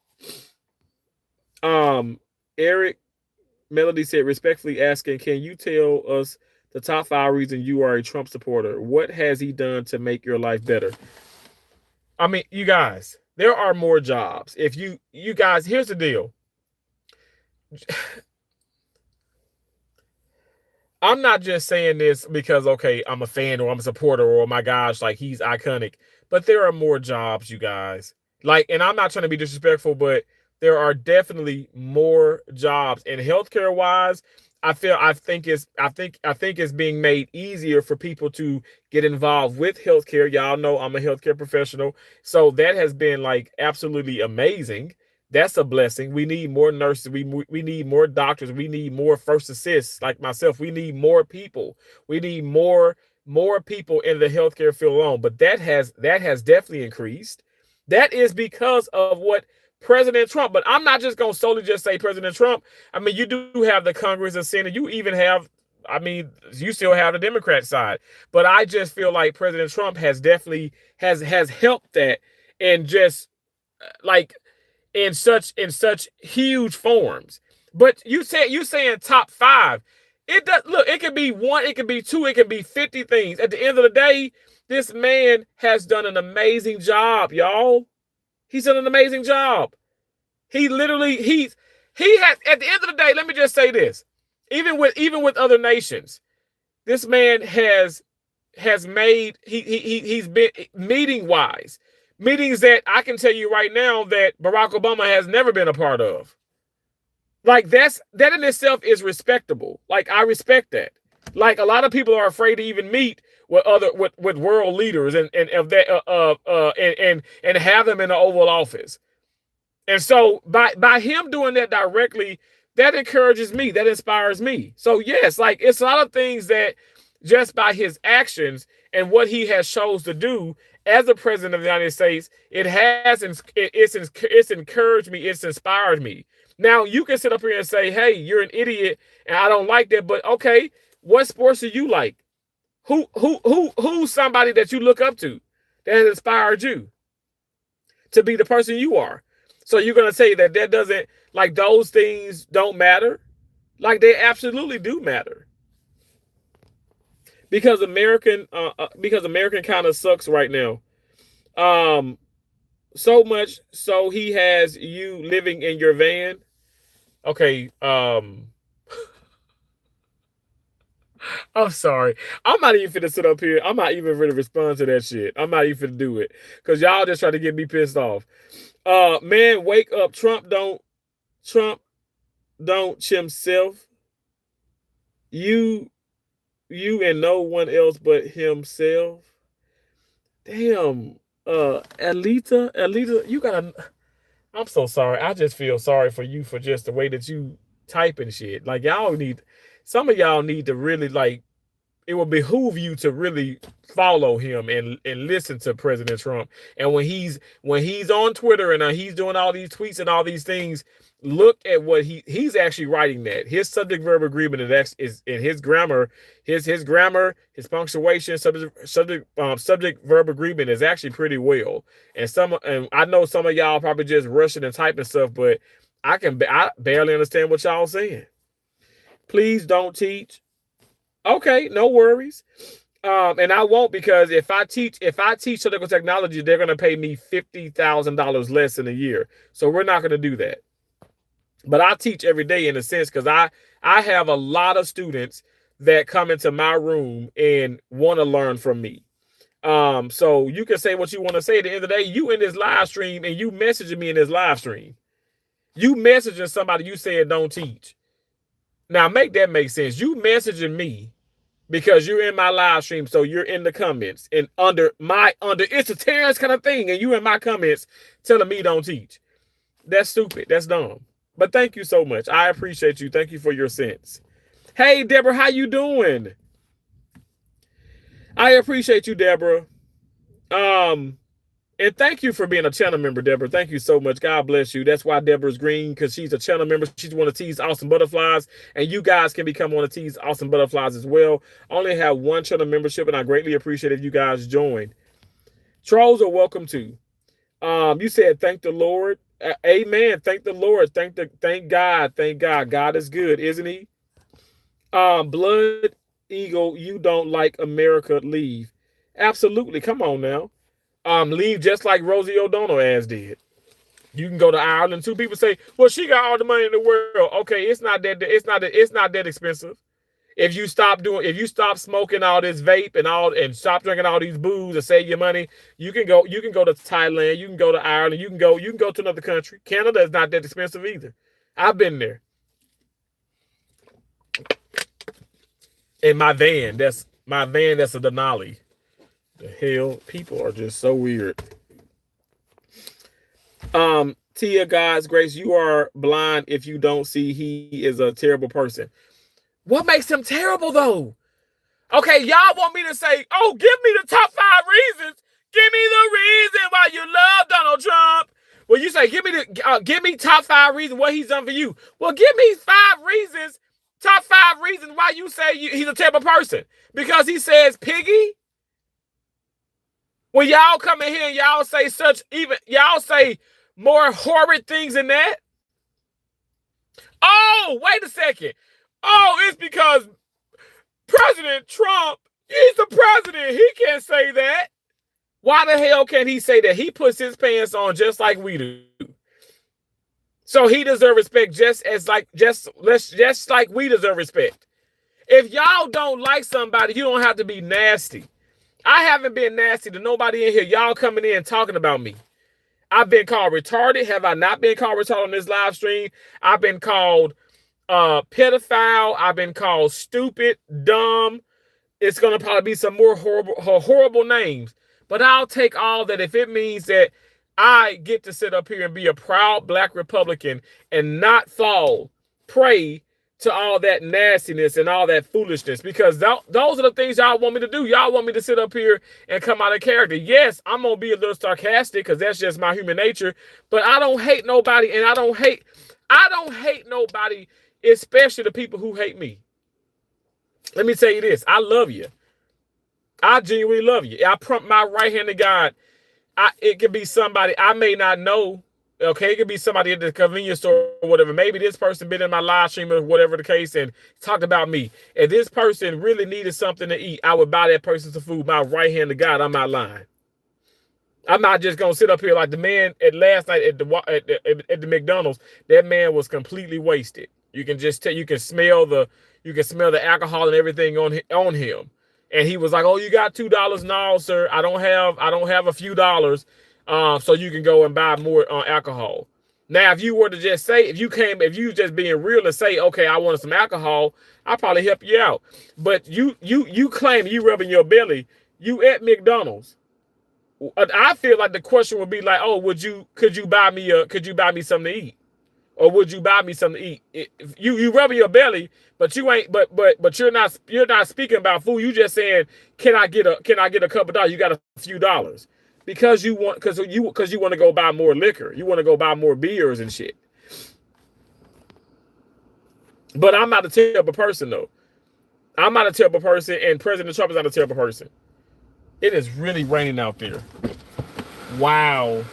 Eric Melody said, respectfully asking, can you tell us the top 5 reasons you are a Trump supporter? What has he done to make your life better? I mean, you guys, there are more jobs. If you guys, here's the deal. I'm not just saying this because, okay, I'm a fan or I'm a supporter or, oh my gosh, like he's iconic. But there are more jobs, you guys. Like, and I'm not trying to be disrespectful, but there are definitely more jobs. And healthcare wise, I think it's being made easier for people to get involved with healthcare. Y'all know I'm a healthcare professional. So that has been like absolutely amazing. That's a blessing. We need more nurses. We need more doctors. We need more first assists like myself. We need more people. We need more people in the healthcare field alone. But that has definitely increased. That is because of what President Trump. But I'm not just going to solely just say President Trump. I mean, you do have the Congress and Senate. You even have, I mean, you still have the Democrat side. But I just feel like President Trump has definitely has helped that, and just like in such huge forms. But you saying top 5. It does look, it could be 1, it could be 2, it could be 50 things. At the end of the day, this man has done an amazing job, y'all. He's done an amazing job. He literally, he has, at the end of the day, let me just say this. Even with other nations, this man has made, he's been meeting wise. Meetings that I can tell you right now that Barack Obama has never been a part of. Like that in itself is respectable. Like I respect that. Like a lot of people are afraid to even meet with world leaders and of that and have them in the Oval Office. And so by him doing that directly, that encourages me, that inspires me. So yes, like it's a lot of things that just by his actions and what he has chose to do as the president of the United States. It's encouraged me, it's inspired me. Now you can sit up here and say, hey, you're an idiot and I don't like that, but okay, what sports do you like? Who's somebody that you look up to that has inspired you to be the person you are? So you're going to say that doesn't, like, those things don't matter? Like, they absolutely do matter. Because American kind of sucks right now. So much so he has you living in your van. Okay, I'm sorry. I'm not even finna sit up here. I'm not even ready to respond to that shit. I'm not even finna do it. Cause y'all just try to get me pissed off. Man, wake up. Trump don't himself. You and no one else but himself. Damn. Alita, you gotta. I'm so sorry. I just feel sorry for you for just the way that you type and shit. Like, some of y'all need to really, like, it will behoove you to really follow him and listen to President Trump. And when he's on Twitter and he's doing all these tweets and all these things, look at what he's actually writing. That his subject verb agreement is in his grammar, his grammar, his punctuation, subject verb agreement is actually pretty well. And I know some of y'all probably just rushing and typing stuff, but I barely understand what y'all saying. Please don't teach. Okay, no worries. And I won't, because if I teach political technology, they're going to pay me $50,000 less in a year. So we're not going to do that. But I teach every day, in a sense, because I have a lot of students that come into my room and want to learn from me. So you can say what you want to say. At the end of the day, you in this live stream and you messaging me in this live stream. You messaging somebody, you said don't teach. Now make that make sense. You messaging me because you're in my live stream, so you're in the comments and under it's a Terrence kind of thing, and you in my comments telling me don't teach. That's stupid. That's dumb. But thank you so much. I appreciate you. Thank you for your sense. Hey, Deborah, how you doing? I appreciate you, Deborah. And thank you for being a channel member, Deborah. Thank you so much. God bless you. That's why Deborah's green, because she's a channel member. She's one of T's Awesome Butterflies, and you guys can become one of T's Awesome Butterflies as well. I only have one channel membership, and I greatly appreciate if you guys join. Trolls are welcome too. You said thank the Lord. Amen. Thank the Lord. Thank God. Thank God. God is good, isn't he? Blood Eagle, you don't like America, leave. Absolutely. Come on now. Leave just like Rosie O'Donnell ass did. You can go to Ireland too. People say, well, she got all the money in the world. Okay, it's not that expensive. If you stop smoking all this vape and stop drinking all these booze and save your money, you can go to Thailand, you can go to Ireland, you can go to another country. Canada is not that expensive either. I've been there. In my van, that's a Denali. The hell, people are just so weird. Tia, God's grace, you are blind if you don't see he is a terrible person. What makes him terrible, though? Okay, y'all want me to say, oh, give me the top 5 reasons. Give me the reason why you love Donald Trump. Well, you say, give me top 5 reasons what he's done for you. Well, give me top 5 reasons why you say he's a terrible person. Because he says piggy? When y'all come in here and y'all say more horrid things than that? Oh, wait a second. Oh, it's because President Trump, he's the president. He can't say that. Why the hell can't he say that? He puts his pants on just like we do. So he deserves respect just like we deserve respect. If y'all don't like somebody, you don't have to be nasty. I haven't been nasty to nobody in here. Y'all coming in talking about me. I've been called retarded. Have I not been called retarded on this live stream? I've been called pedophile. I've been called stupid, dumb. It's going to probably be some more horrible names. But I'll take all that if it means that I get to sit up here and be a proud black Republican and not fall prey to all that nastiness and all that foolishness, because those are the things y'all want me to do. Y'all want me to sit up here and come out of character. Yes, I'm gonna be a little sarcastic because that's just my human nature, but I don't hate nobody, and I don't hate nobody, especially the people who hate me. Let me tell you this: I love you. I genuinely love you. I prompt my right hand to God. It could be somebody I may not know. Okay, it could be somebody at the convenience store or whatever. Maybe this person been in my live stream or whatever the case and talked about me. If this person really needed something to eat, I would buy that person some food. My right hand to God, I'm not lying. I'm not just gonna sit up here like the man at last night at the McDonald's. That man was completely wasted. You can just tell. You can smell the alcohol and everything on him. And he was like, "Oh, you got $2? No, sir. I don't have a few dollars, so you can go and buy more alcohol." Now, if you were to just say, if you just being real and say, "Okay, I wanted some alcohol," I'll probably help you out. But you claim you rubbing your belly. You at McDonald's. I feel like the question would be like, "Oh, could you buy me something to eat?" Or would you buy me something to eat? You rubbing your belly, but you ain't. But you're not speaking about food. You just saying, can I get a couple dollars? You got a few dollars because you want to go buy more liquor. You want to go buy more beers and shit. But I'm not a terrible person though. I'm not a terrible person, and President Trump is not a terrible person. It is really raining out there. Wow.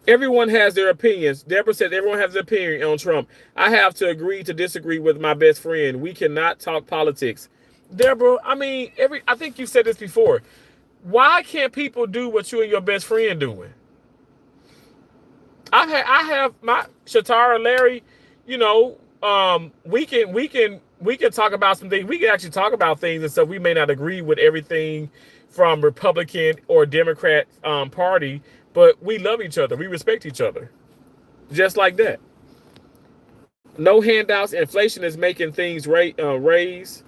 Everyone has their opinions. Deborah said everyone has their opinion on Trump. I have to agree to disagree with my best friend. We cannot talk politics. Deborah, I mean, I think you said this before. Why can't people do what you and your best friend doing? I have my Shatara, Larry, you know, we can talk about some things. We can actually talk about things and stuff. We may not agree with everything from Republican or Democrat party, but we love each other. We respect each other. Just like that. No handouts. Inflation is making things raise.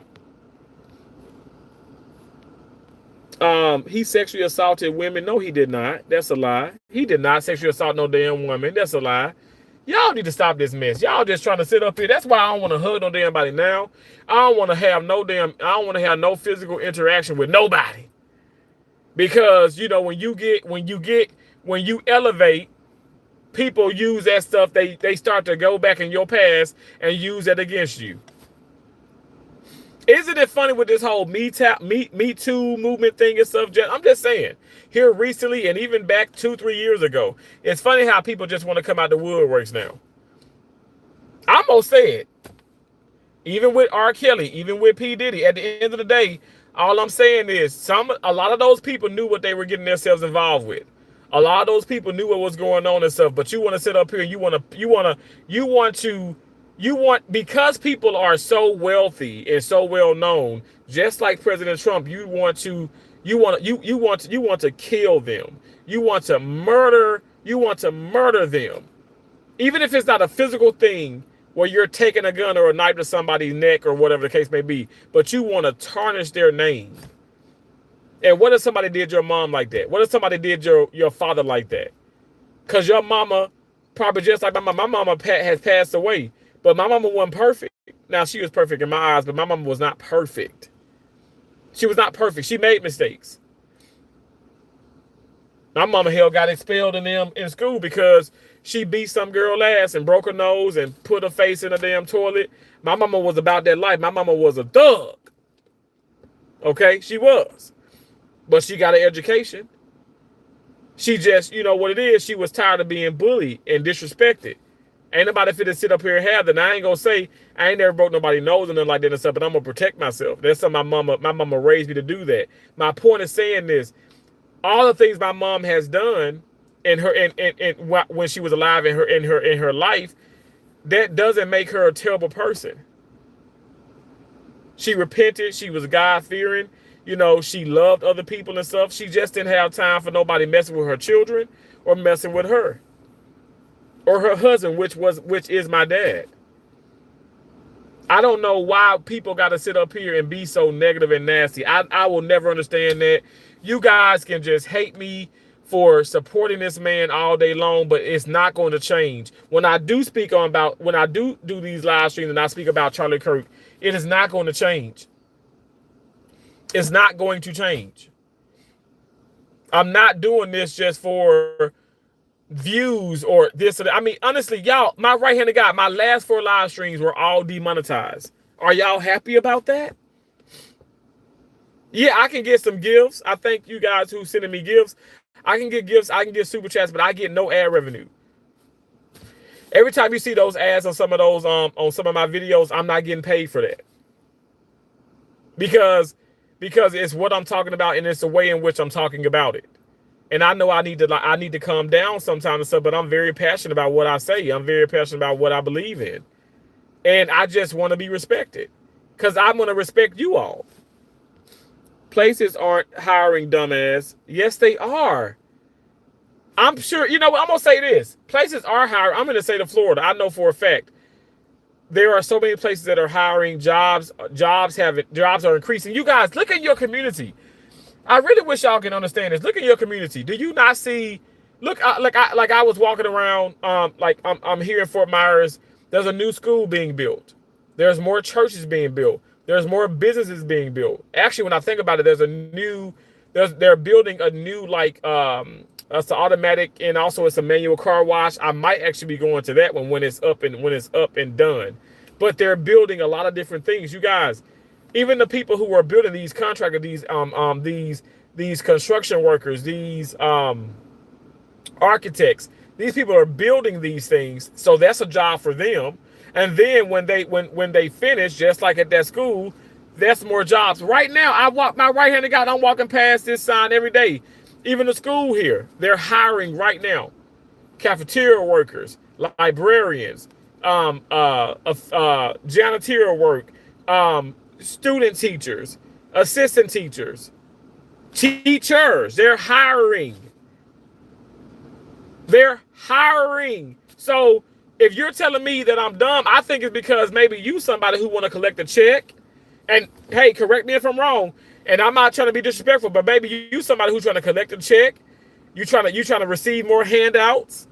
He sexually assaulted women. No, he did not. That's a lie. He did not sexually assault no damn woman. That's a lie. Y'all need to stop this mess. Y'all just trying to sit up here. That's why I don't want to hug no damn body now. I don't want to have no physical interaction with nobody. Because, you know, when you elevate, people use that stuff. They start to go back in your past and use that against you. Isn't it funny with this whole Me Too movement thing and stuff? I'm just saying, here recently and even back 2-3 years ago, it's funny how people just want to come out the woodworks now. I'm gonna say it. Even with R. Kelly, even with P. Diddy, at the end of the day, all I'm saying is a lot of those people knew what they were getting themselves involved with. A lot of those people knew what was going on and stuff, but you want to sit up here and because people are so wealthy and so well known, just like President Trump, you want to kill them. You want to murder them. Even if it's not a physical thing where you're taking a gun or a knife to somebody's neck or whatever the case may be, but you want to tarnish their name. And what if somebody did your mom like that? What if somebody did your father like that? Because your mama, probably just like my mama has passed away. But my mama wasn't perfect. Now, she was perfect in my eyes, but my mama was not perfect. She was not perfect. She made mistakes. My mama got expelled in school because she beat some girl ass and broke her nose and put her face in a damn toilet. My mama was about that life. My mama was a thug. Okay, she was. But she got an education. She just, you know what it is, she was tired of being bullied and disrespected. Ain't nobody finna sit up here and have that. And I ain't gonna say I ain't never broke nobody's nose and nothing like that and stuff, but I'm gonna protect myself. That's something my mama raised me to do that. My point is saying this: all the things my mom has done in her and when she was alive in her life, that doesn't make her a terrible person. She repented. She was God fearing. You know, she loved other people and stuff. She just didn't have time for nobody messing with her children or messing with her. Or her husband, which is my dad. I don't know why people got to sit up here and be so negative and nasty. I will never understand that. You guys can just hate me for supporting this man all day long, but it's not going to change. When I do speak on about, when I do these live streams and I speak about Charlie Kirk, it is not going to change. It's not going to change. I'm not doing this just for views or this or that. I mean, honestly, y'all, my right-handed guy, my last 4 live streams were all demonetized. Are y'all happy about that? Yeah, I can get some gifts. I thank you guys who sending me gifts. I can get gifts. I can get super chats, but I get no ad revenue. Every time you see those ads on some of those on some of my videos, I'm not getting paid for that. Because it's what I'm talking about and it's the way in which I'm talking about it. And I know I need to calm down sometimes and stuff, but I'm very passionate about what I say. I'm very passionate about what I believe in. And I just want to be respected. Because I'm going to respect you all. Places aren't hiring, dumbass. Yes, they are. I'm sure, you know what, I'm going to say this. Places are hiring. I'm in the state of Florida. I know for a fact. There are so many places that are hiring. Jobs are increasing. You guys, look at your community. I really wish y'all can understand this. Look at your community. Do you not see? Look, like I was walking around. Like I'm here in Fort Myers. There's a new school being built. There's more churches being built. There's more businesses being built. Actually, when I think about it, they're building a new like it's an automatic and also it's a manual car wash. I might actually be going to that one when it's up and done. But they're building a lot of different things. You guys. Even the people who are building these contractors, these construction workers, these architects, these people are building these things, so that's a job for them. And then when they finish, just like at that school, that's more jobs. Right now, I walk my right-handed guy. I'm walking past this sign every day. Even the school here, they're hiring right now. Cafeteria workers, librarians, janitorial work, student teachers, assistant teachers, teachers. They're hiring. They're hiring. So if you're telling me that I'm dumb, I think it's because maybe you somebody who want to collect a check. And hey, correct me if I'm wrong. And I'm not trying to be disrespectful, but maybe you somebody who's trying to collect a check. You trying to receive more handouts.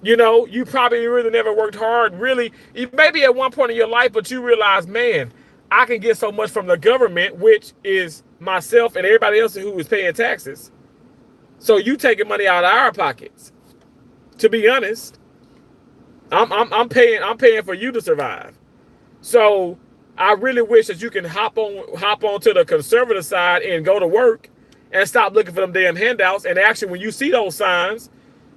You know, you probably really never worked hard. Really, maybe at one point in your life, but you realize, man, I can get so much from the government, which is myself and everybody else who is paying taxes. So you taking money out of our pockets. To be honest, I'm paying for you to survive. So I really wish that you can hop on to the conservative side and go to work and stop looking for them damn handouts. And actually, when you see those signs,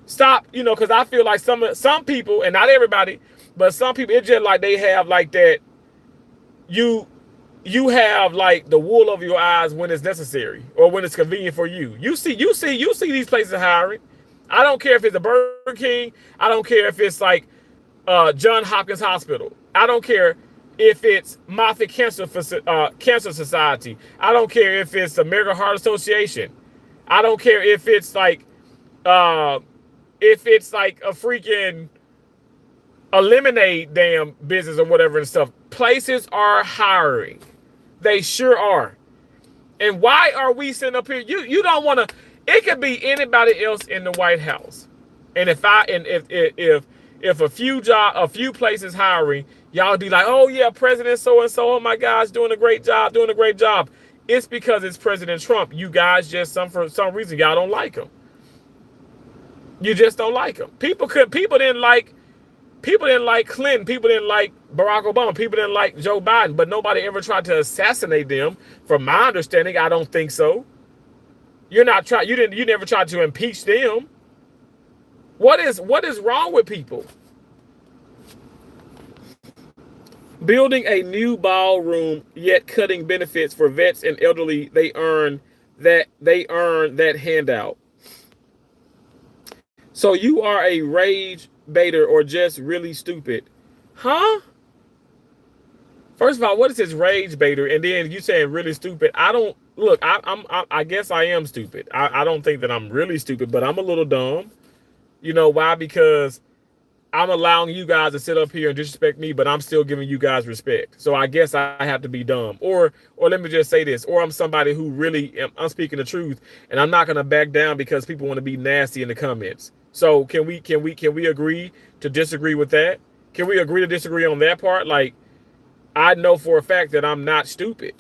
stop. You know, because I feel like some people, and not everybody, but some people, it's just like they have like that. You have like the wool over your eyes when it's necessary or when it's convenient for you. You see these places hiring. I don't care if it's a Burger King. I don't care if it's like John Hopkins Hospital. I don't care if it's Moffitt Cancer Society. I don't care if it's American Heart Association. I don't care if it's like a freaking a lemonade damn business or whatever and stuff. Places are hiring. They sure are. And why are we sitting up here? You don't want to. It could be anybody else in the White House. And if a few places hiring, y'all be like, oh yeah, President so and so, oh my gosh, doing a great job. It's because it's President Trump. You guys just for some reason y'all don't like him. You just don't like him. People didn't like Clinton. People didn't like Barack Obama. People didn't like Joe Biden. But nobody ever tried to assassinate them. From my understanding, I don't think so. You never tried to impeach them. What is wrong with people? Building a new ballroom, yet cutting benefits for vets and elderly. They earn that handout. So you are a rage baiter or just really stupid. Huh? First of all, what is this rage baiter? And then you saying really stupid. I guess I am stupid. I don't think that I'm really stupid, but I'm a little dumb. You know why? Because I'm allowing you guys to sit up here and disrespect me, but I'm still giving you guys respect. So I guess I have to be dumb, or let me just say this, or I'm somebody who really I'm speaking the truth, and I'm not gonna back down because people want to be nasty in the comments. So can we agree to disagree with that? Can we agree to disagree on that part? Like, I know for a fact that I'm not stupid,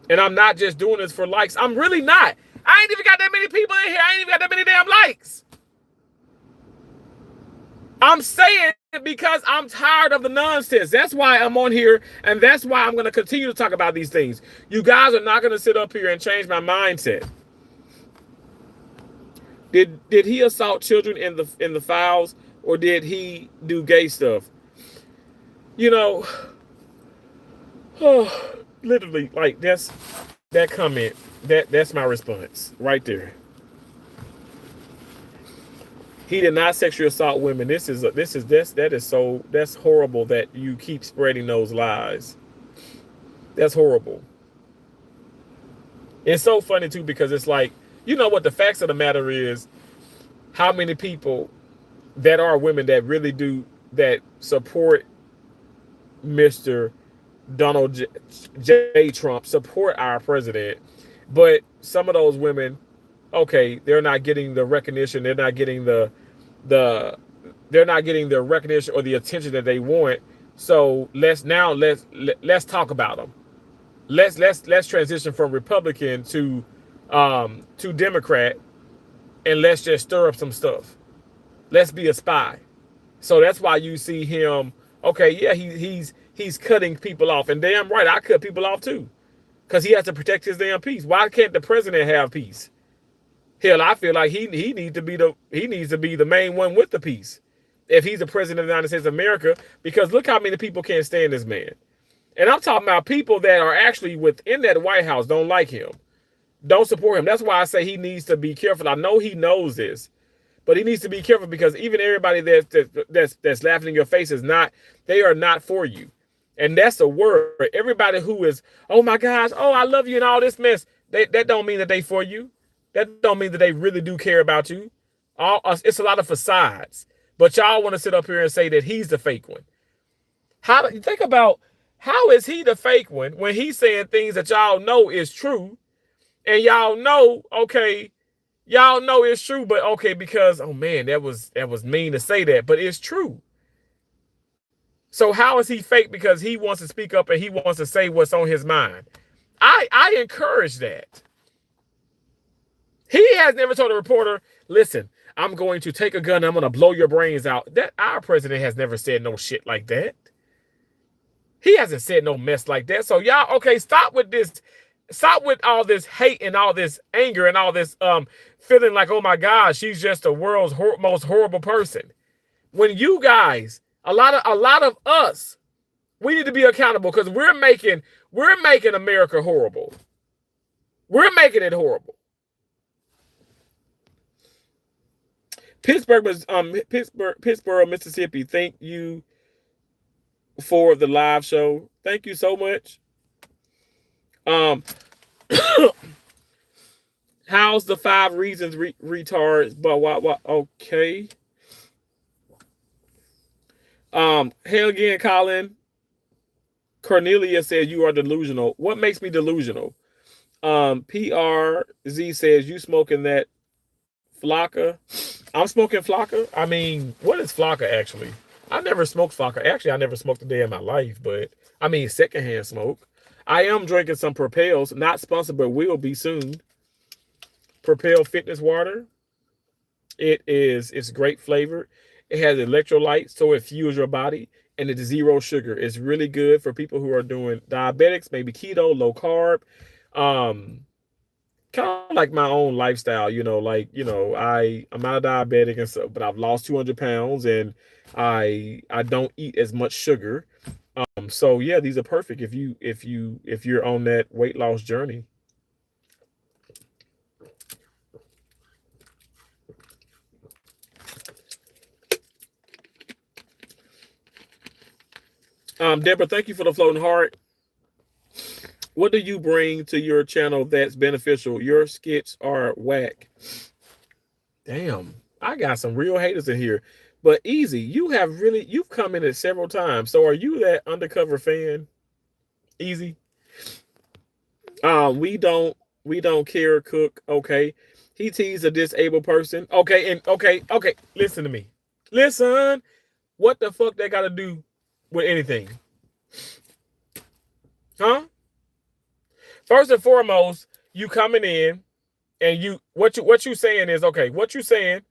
and I'm not just doing this for likes. I'm really not. I ain't even got that many people in here. I ain't even got that many damn likes. I'm saying it because I'm tired of the nonsense. That's why I'm on here, and that's why I'm going to continue to talk about these things. You guys are not going to sit up here and change my mindset. Did he assault children in the files, or did he do gay stuff? You know, oh, literally, like that comment. That's my response right there. He did not sexually assault women. That's horrible that you keep spreading those lies. That's horrible. It's so funny too because it's like, you know what the facts of the matter is, how many people that are women that really do that support Mr. Donald J. Trump, support our president, but some of those women, okay, they're not getting the recognition, they're not getting the recognition or the attention that they want. So let's talk about them. Let's transition from Republican to Democrat, and let's just stir up some stuff. Let's be a spy. So that's why you see him. Okay, yeah, he's cutting people off, and damn right, I cut people off too, because he has to protect his damn peace. Why can't the president have peace? Hell, I feel like he needs to be the main one with the peace, if he's the president of the United States of America. Because look how many people can't stand this man, and I'm talking about people that are actually within that White House don't like him, don't support him. That's why I say he needs to be careful. I know he knows this, but he needs to be careful because even everybody that's laughing in your face they are not for you, and that's a word. Everybody who is, oh my gosh, oh I love you and all this mess, that don't mean that they for you. That don't mean that they really do care about you. It's a lot of facades. But y'all want to sit up here and say that he's the fake one. How do you think about, how is he the fake one when he's saying things that y'all know is true, and y'all know, okay, y'all know it's true, but okay, because oh man, that was mean to say that, but it's true. So how is he fake because he wants to speak up and he wants to say what's on his mind? I encourage that. He has never told a reporter, listen, I'm going to take a gun, I'm going to blow your brains out. That our president has never said no shit like that. He hasn't said no mess like that. So y'all, okay, stop with this. Stop with all this hate and all this anger and all this feeling like, oh my God, she's just the world's most horrible person. When you guys, a lot of us, we need to be accountable because we're making America horrible. We're making it horrible. Pittsburgh, Mississippi. Thank you for the live show. Thank you so much. How's the 5 reasons retards? But what? Okay. Hell again, Colin. Cornelia says you are delusional. What makes me delusional? PRZ says you smoking that Flocka. I'm smoking Flocka. I mean, what is Flocka actually? I never smoked Flocka. Actually, I never smoked a day in my life, but I mean secondhand smoke. I am drinking some Propels, not sponsored, but will be soon. Propel Fitness Water. It's great flavored. It has electrolytes, so it fuels your body, and it's 0 sugar. It's really good for people who are doing diabetics, maybe keto, low carb. Kind of like my own lifestyle, I'm not a diabetic and so, but I've lost 200 pounds and I don't eat as much sugar. So yeah, these are perfect if you're on that weight loss journey. Deborah, thank you for the floating heart. What do you bring to your channel that's beneficial? Your skits are whack. Damn, I got some real haters in here. But Easy, you've commented several times. So are you that undercover fan? Easy. We don't care, Cook. Okay. He teased a disabled person. Okay, and okay. Listen to me. Listen. What the fuck they gotta do with anything? Huh? First and foremost, you coming in and what you saying is okay. What you saying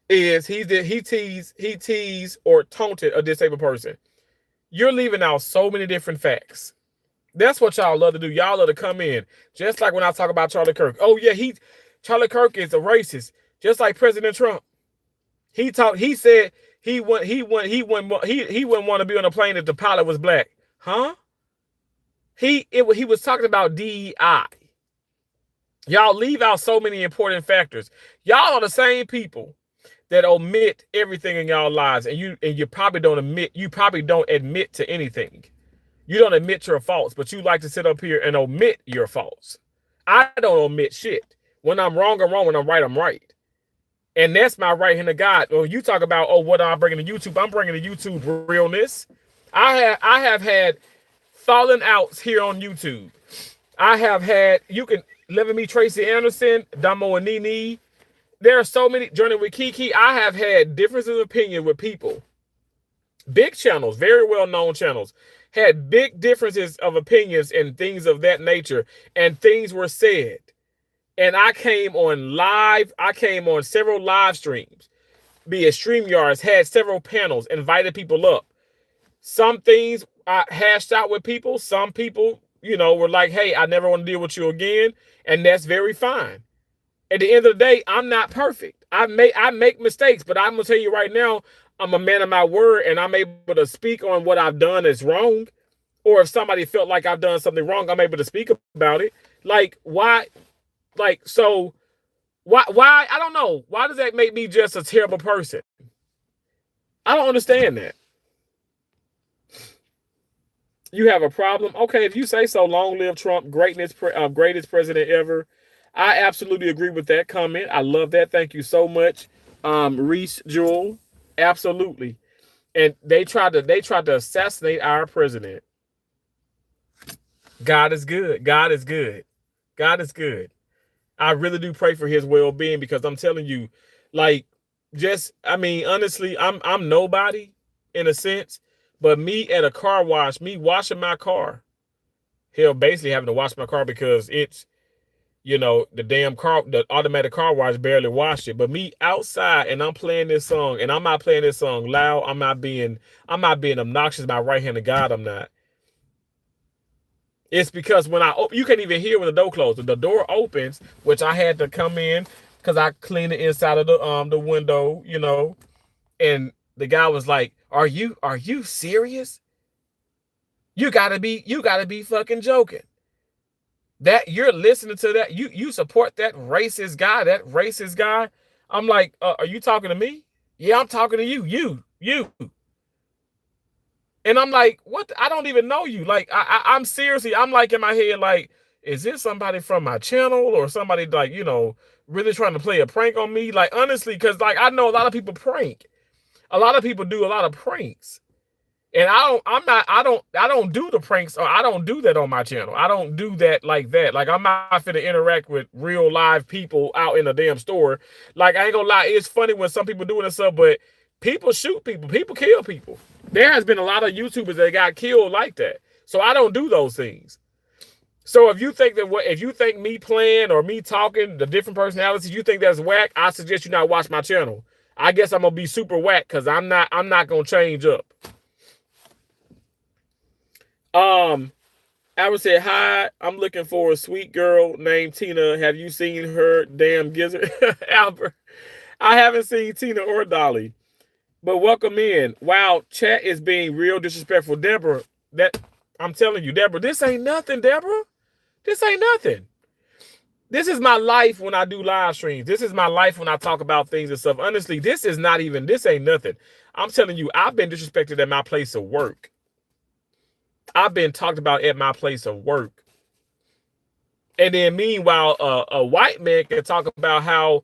is he teased or taunted a disabled person. You're leaving out so many different facts. That's what y'all love to do. Y'all love to come in, just like when I talk about Charlie Kirk. Oh yeah, Charlie Kirk is a racist, just like President Trump. He said he wouldn't want to be on a plane if the pilot was black. Huh? He was talking about DEI. Y'all leave out so many important factors. Y'all are the same people that omit everything in y'all lives, and you probably don't admit to anything. You don't admit your faults, but you like to sit up here and omit your faults. I don't omit shit. When I'm wrong, I'm wrong. When I'm right, I'm right. And that's my right hand of God. When you talk about, oh, what I'm bringing to YouTube, I'm bringing to YouTube realness. I have had falling outs here on YouTube. I have had, you can live with me, Tracy Anderson, Damo and Nene. There are so many, Journey with Kiki. I have had differences of opinion with people. Big channels, very well-known channels, had big differences of opinions and things of that nature, and things were said. And I came on several live streams, be it StreamYards, had several panels, invited people up. Some things I hashed out with people. Some people, were like, hey, I never want to deal with you again. And that's very fine. At the end of the day, I'm not perfect. I make mistakes, but I'm going to tell you right now, I'm a man of my word, and I'm able to speak on what I've done is wrong. Or if somebody felt like I've done something wrong, I'm able to speak about it. Like, why? Like, so why? I don't know. Why does that make me just a terrible person? I don't understand that. You have a problem? Okay, if you say so, long live Trump, greatest president ever. I absolutely agree with that comment. I love that. Thank you so much, Reese Jewell. Absolutely. And they tried to assassinate our president. God is good. God is good. God is good. I really do pray for his well-being, because I'm telling you, like, honestly, I'm nobody in a sense, but me at a car wash, me washing my car, hell, basically having to wash my car because it's, the automatic car wash barely washed it. But me outside and I'm playing this song, and I'm not playing this song loud. I'm not being obnoxious. My right hand of God, I'm not. It's because when you can't even hear when the door closes. The door opens, which I had to come in because I cleaned the inside of the window, and the guy was like, Are you serious? You gotta be fucking joking. That you're listening to that, you support that racist guy. I'm like, are you talking to me? Yeah, I'm talking to you. And I'm like, what? I don't even know you. Like, I'm seriously, I'm like in my head, like, is this somebody from my channel or somebody like, really trying to play a prank on me? Like, honestly, because like I know a lot of people prank. A lot of people do a lot of pranks. And I don't do the pranks, or I don't do that on my channel. I don't do that like that. Like, I'm not finna interact with real live people out in a damn store. Like, I ain't gonna lie, it's funny when some people doing this stuff, but people shoot people, people kill people. There has been a lot of YouTubers that got killed like that. So I don't do those things. So if you think me playing or me talking, the different personalities, you think that's whack, I suggest you not watch my channel. I guess I'm gonna be super whack because I'm not gonna change up. Albert said, hi, I'm looking for a sweet girl named Tina. Have you seen her damn gizzard? Albert, I haven't seen Tina or Dolly. But welcome in. Wow, chat is being real disrespectful. Deborah, I'm telling you, Deborah, this ain't nothing, Deborah. This ain't nothing. This is my life when I do live streams. This is my life when I talk about things and stuff. Honestly, this ain't nothing. I'm telling you, I've been disrespected at my place of work. I've been talked about at my place of work. And then meanwhile, a white man can talk about how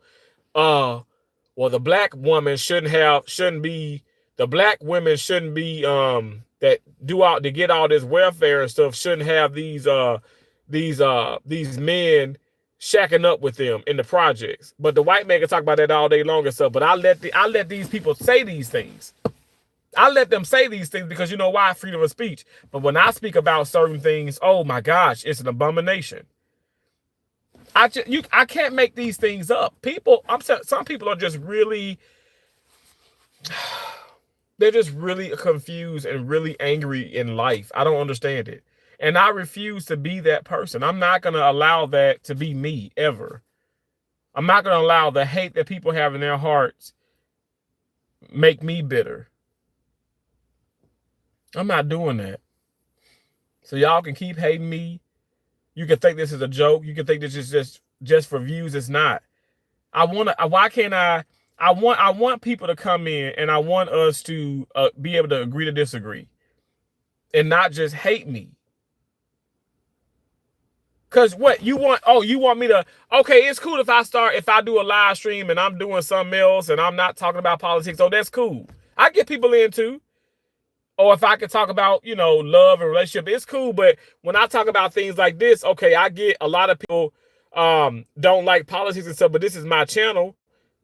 well, the black woman shouldn't be the black women shouldn't be that do out to get all this welfare and stuff shouldn't have these men shacking up with them in the projects. But the white man can talk about that all day long and stuff. But I let these people say these things. I let them say these things because you know why? Freedom of speech. But when I speak about certain things, oh my gosh, it's an abomination. I can't make these things up. Some people are just really, they're just really confused and really angry in life. I don't understand it. And I refuse to be that person. I'm not going to allow that to be me ever. I'm not going to allow the hate that people have in their hearts make me bitter. I'm not doing that. So y'all can keep hating me. You can think this is a joke. You can think this is just for views. It's not. I want people to come in and I want us to be able to agree to disagree and not just hate me. Because what you want, you want me to, okay, it's cool if I do a live stream and I'm doing something else and I'm not talking about politics. Oh, that's cool. I get people in too. Or if I could talk about, love and relationship, it's cool. But when I talk about things like this, okay, I get a lot of people don't like politics and stuff, but this is my channel.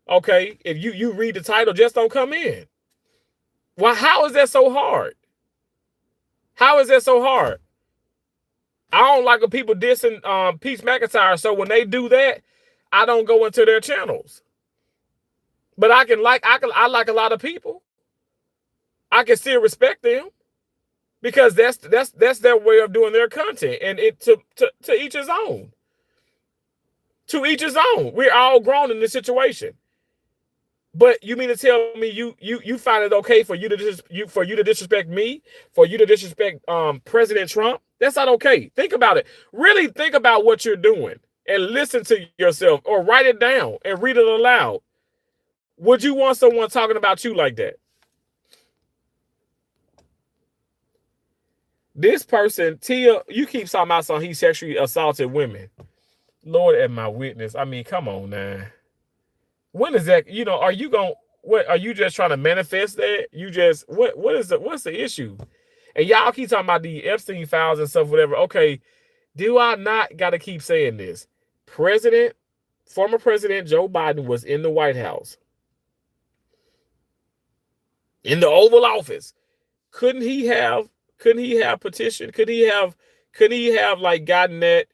Okay, if you read the title, just don't come in. Well, how is that so hard? How is that so hard? I don't like when people dissing Peace McIntyre, so when they do that, I don't go into their channels. But I like a lot of people. I can still respect them because that's their way of doing their content, and it to each his own. To each his own. We're all grown in this situation. But you mean to tell me you find it okay for you to disrespect me, for you to disrespect President Trump? That's not okay. Think about it. Really think about what you're doing and listen to yourself, or write it down and read it aloud. Would you want someone talking about you like that? This person, Tia, you keep talking about something, he sexually assaulted women. Lord and my witness. I mean, come on now. When is that? Are you just trying to manifest that? What's the issue? And y'all keep talking about the Epstein files and stuff, whatever. Okay, do I not got to keep saying this? Former President Joe Biden was in the White House, in the Oval Office. Couldn't he have petitioned? Could he have like gotten that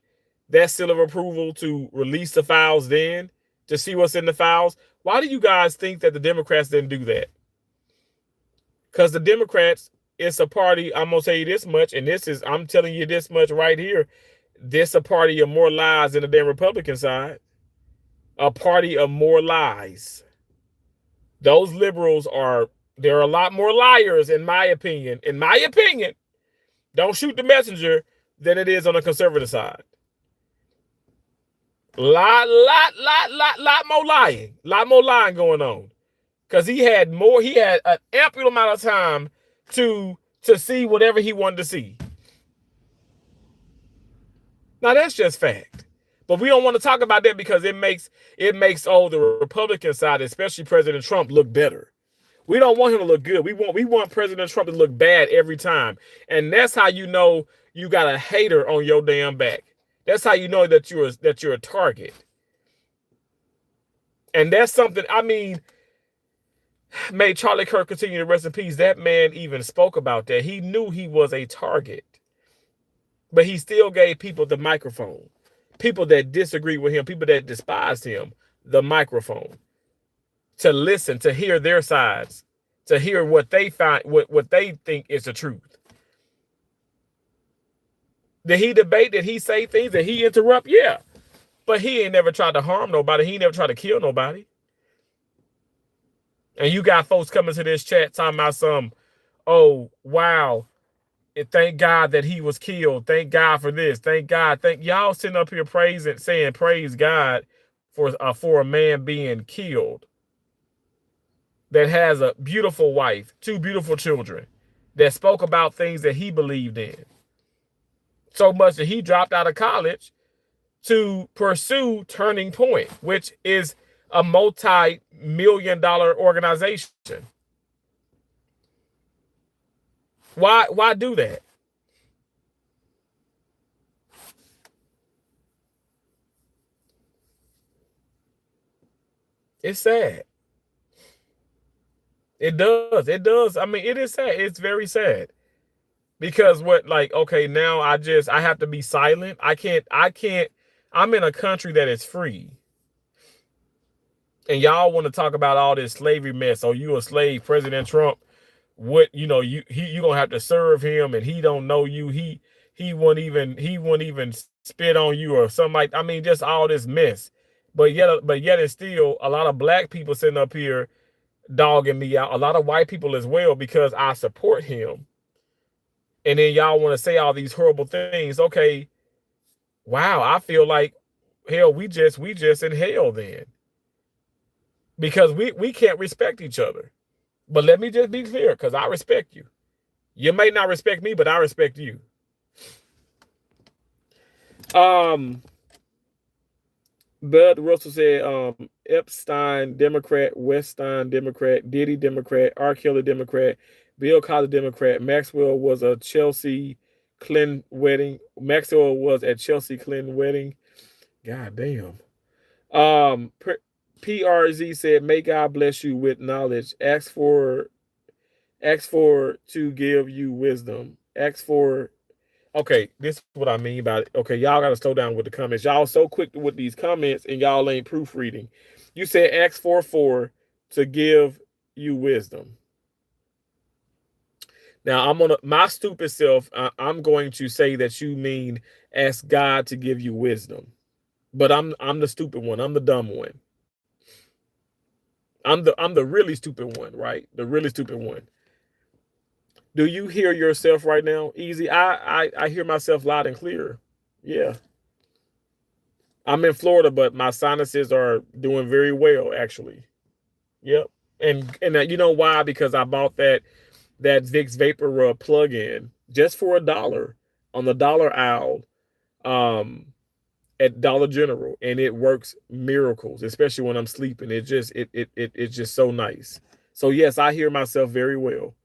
seal of approval to release the files then, to see what's in the files? Why do you guys think that the Democrats didn't do that? Because the Democrats, it's a party, I'm going to tell you this much, and I'm telling you this much right here, this a party of more lies than the damn Republican side. A party of more lies. Those liberals there are a lot more liars, in my opinion. In my opinion, don't shoot the messenger, than it is on the conservative side. Lot more lying. Lot more lying going on. Because he had an ample amount of time to see whatever he wanted to see. Now that's just fact. But we don't want to talk about that because it makes the Republican side, especially President Trump, look better. We don't want him to look good. We want President Trump to look bad every time. And that's how you know you got a hater on your damn back. That's how you know that you're a target. And that's something, I mean, may Charlie Kirk continue to rest in peace. That man even spoke about that. He knew he was a target. But he still gave people the microphone. People that disagree with him, people that despised him, the microphone. To listen, to hear their sides, to hear what they find, what they think is the truth. Did he debate? Did he say things? Did he interrupt? Yeah. But he ain't never tried to harm nobody. He ain't never tried to kill nobody. And you got folks coming to this chat talking about oh, wow. Thank God that he was killed. Thank God for this. Thank God. Thank y'all sitting up here saying praise God for a man being killed that has a beautiful wife, 2 beautiful children, that spoke about things that he believed in. So much that he dropped out of college to pursue Turning Point, which is a multi million organization. Why do that? It's sad. It does. It does. I mean, it is sad. It's very sad. Because what, like, okay, now I have to be silent. I can't I'm in a country that is free. And y'all want to talk about all this slavery mess. Oh, you a slave, President Trump. What, you gonna have to serve him, and he don't know you. He won't even spit on you or something like, I mean, just all this mess. But yet it's still a lot of black people sitting up here dogging me out. A lot of white people as well, because I support him. And then y'all want to say all these horrible things. Okay, wow, I feel like, hell, we just in hell then. Because we can't respect each other. But let me just be clear, because I respect you. You may not respect me, but I respect you. Bud Russell said, Epstein, Democrat, Weinstein, Democrat, Diddy, Democrat, R. Kelly, Democrat, Bill Cosby, Democrat, Maxwell was a Chelsea Clinton wedding. Maxwell was at Chelsea Clinton wedding. God damn. PRZ said, may God bless you with knowledge. Ask for to give you wisdom. Ask for. Okay, this is what I mean by it. Okay, y'all got to slow down with the comments. Y'all so quick with these comments, and y'all ain't proofreading. You said ask for to give you wisdom. Now, my stupid self, I'm going to say that you mean ask God to give you wisdom. But I'm the stupid one. I'm the dumb one. I'm the really stupid one, right? The really stupid one. Do you hear yourself right now? Easy. I hear myself loud and clear. Yeah. I'm in Florida, but my sinuses are doing very well, actually. Yep. And you know why? Because I bought that Vicks Vapor Rub plug-in just for $1 on the dollar aisle at Dollar General, and it works miracles, especially when I'm sleeping. It's just so nice. So yes, I hear myself very well.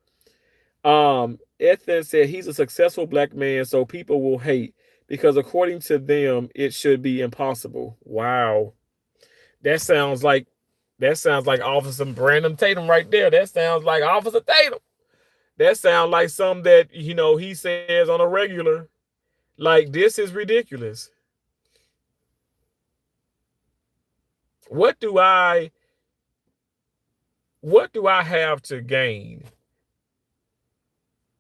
Ethan said he's a successful black man, so people will hate because according to them, it should be impossible. Wow. That sounds like Officer Brandon Tatum right there. That sounds like Officer Tatum. That sounds like something that, he says on a regular. Like, this is ridiculous. What do I have to gain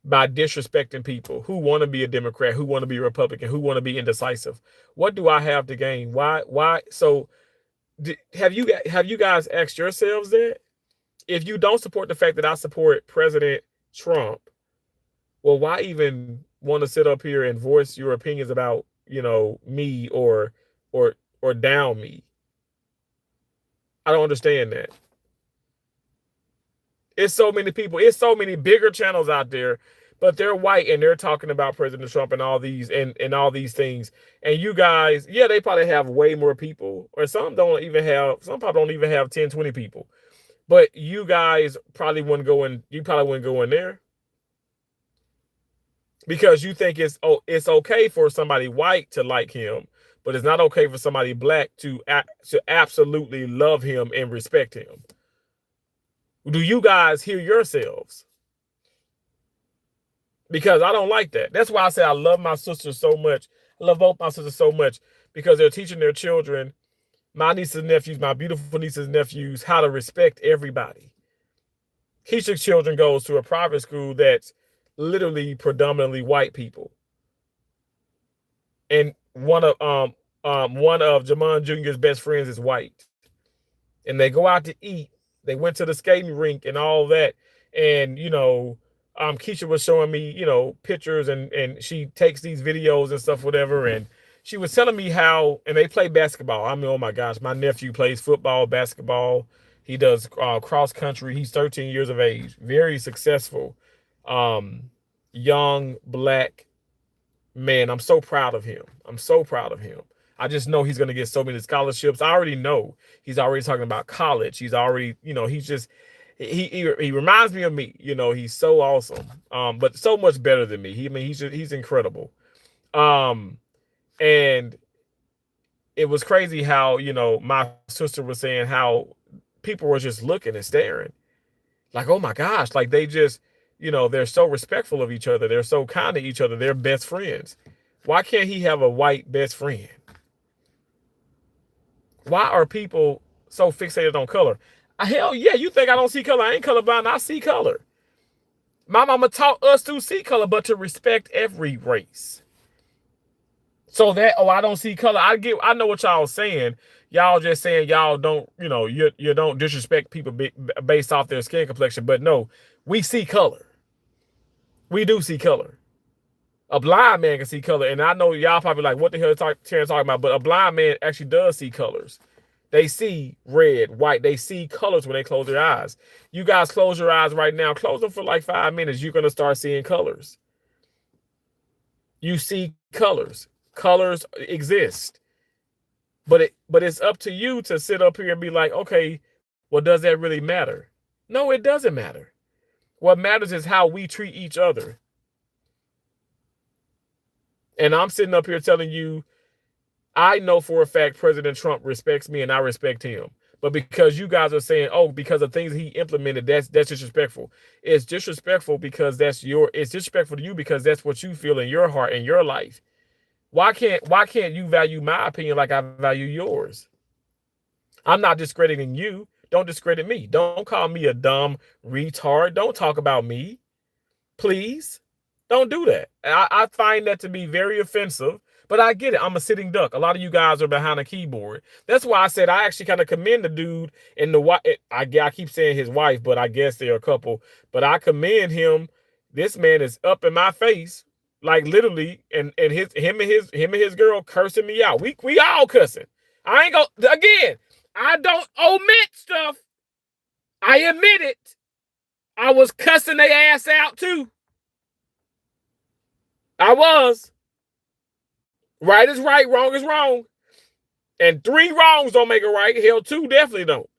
by disrespecting people who want to be a Democrat, who want to be a Republican, who want to be indecisive? What do I have to gain? Why? So have you guys asked yourselves that? If you don't support the fact that I support President Trump, well, why even want to sit up here and voice your opinions about, me or down me? I don't understand that. It's so many people. It's so many bigger channels out there, but they're white and they're talking about President Trump and all these and all these things. And you guys, yeah, they probably have way more people, or some probably don't even have 10, 20 people. But you guys probably wouldn't go in. You probably wouldn't go in there because you think it's okay for somebody white to like him, but it's not okay for somebody black to absolutely love him and respect him. Do you guys hear yourselves? Because I don't like that. That's why I say I love my sisters so much. I love both my sisters so much because they're teaching their children, my nieces and nephews, my beautiful nieces and nephews, how to respect everybody. Keisha's children goes to a private school that's literally predominantly white people. And one of Jamon Jr.'s best friends is white. And they go out to eat. They went to the skating rink and all that. And, Keisha was showing me, pictures and she takes these videos and stuff, whatever. And she was telling me how, and they play basketball. I mean, oh my gosh, my nephew plays football, basketball. He does cross country. He's 13 years of age, very successful, young black man. I'm so proud of him. I just know he's going to get so many scholarships. I already know he's already talking about college. He's already, he's just, he reminds me of me. He's so awesome, but so much better than me. He's incredible. And it was crazy how, my sister was saying how people were just looking and staring like, oh my gosh, like they just, they're so respectful of each other. They're so kind to each other. They're best friends. Why can't he have a white best friend? Why are people so fixated on color? Hell yeah, you think I don't see color? I ain't colorblind. I see color. My mama taught us to see color, but to respect every race. So that, I don't see color. I know what y'all saying. Y'all just saying y'all don't, you don't disrespect people based off their skin complexion. But no, we see color. We do see color. A blind man can see color. And I know y'all probably like, what the hell is Terrence talking about? But a blind man actually does see colors. They see red, white. They see colors when they close their eyes. You guys close your eyes right now. Close them for like 5 minutes. You're going to start seeing colors. You see colors. Colors exist. But it's up to you to sit up here and be like, okay, well, does that really matter? No, it doesn't matter. What matters is how we treat each other. And I'm sitting up here telling you, I know for a fact President Trump respects me and I respect him. But because you guys are saying, oh, because of things he implemented, that's disrespectful. It's disrespectful because it's disrespectful to you because that's what you feel in your heart and your life. Why can't you value my opinion like I value yours? I'm not discrediting you. Don't discredit me. Don't call me a dumb retard. Don't talk about me. Please. Don't do that. I find that to be very offensive, but I get it. I'm a sitting duck. A lot of you guys are behind a keyboard. That's why I said I actually kind of commend the dude and the wife. I keep saying his wife, but I guess they're a couple. But I commend him. This man is up in my face, like literally, and him and his girl cursing me out. We all cussing. I ain't gonna again. I don't omit stuff. I admit it. I was cussing their ass out too. I was. Right is right, wrong is wrong. And 3 wrongs don't make it right. Hell, 2 definitely don't.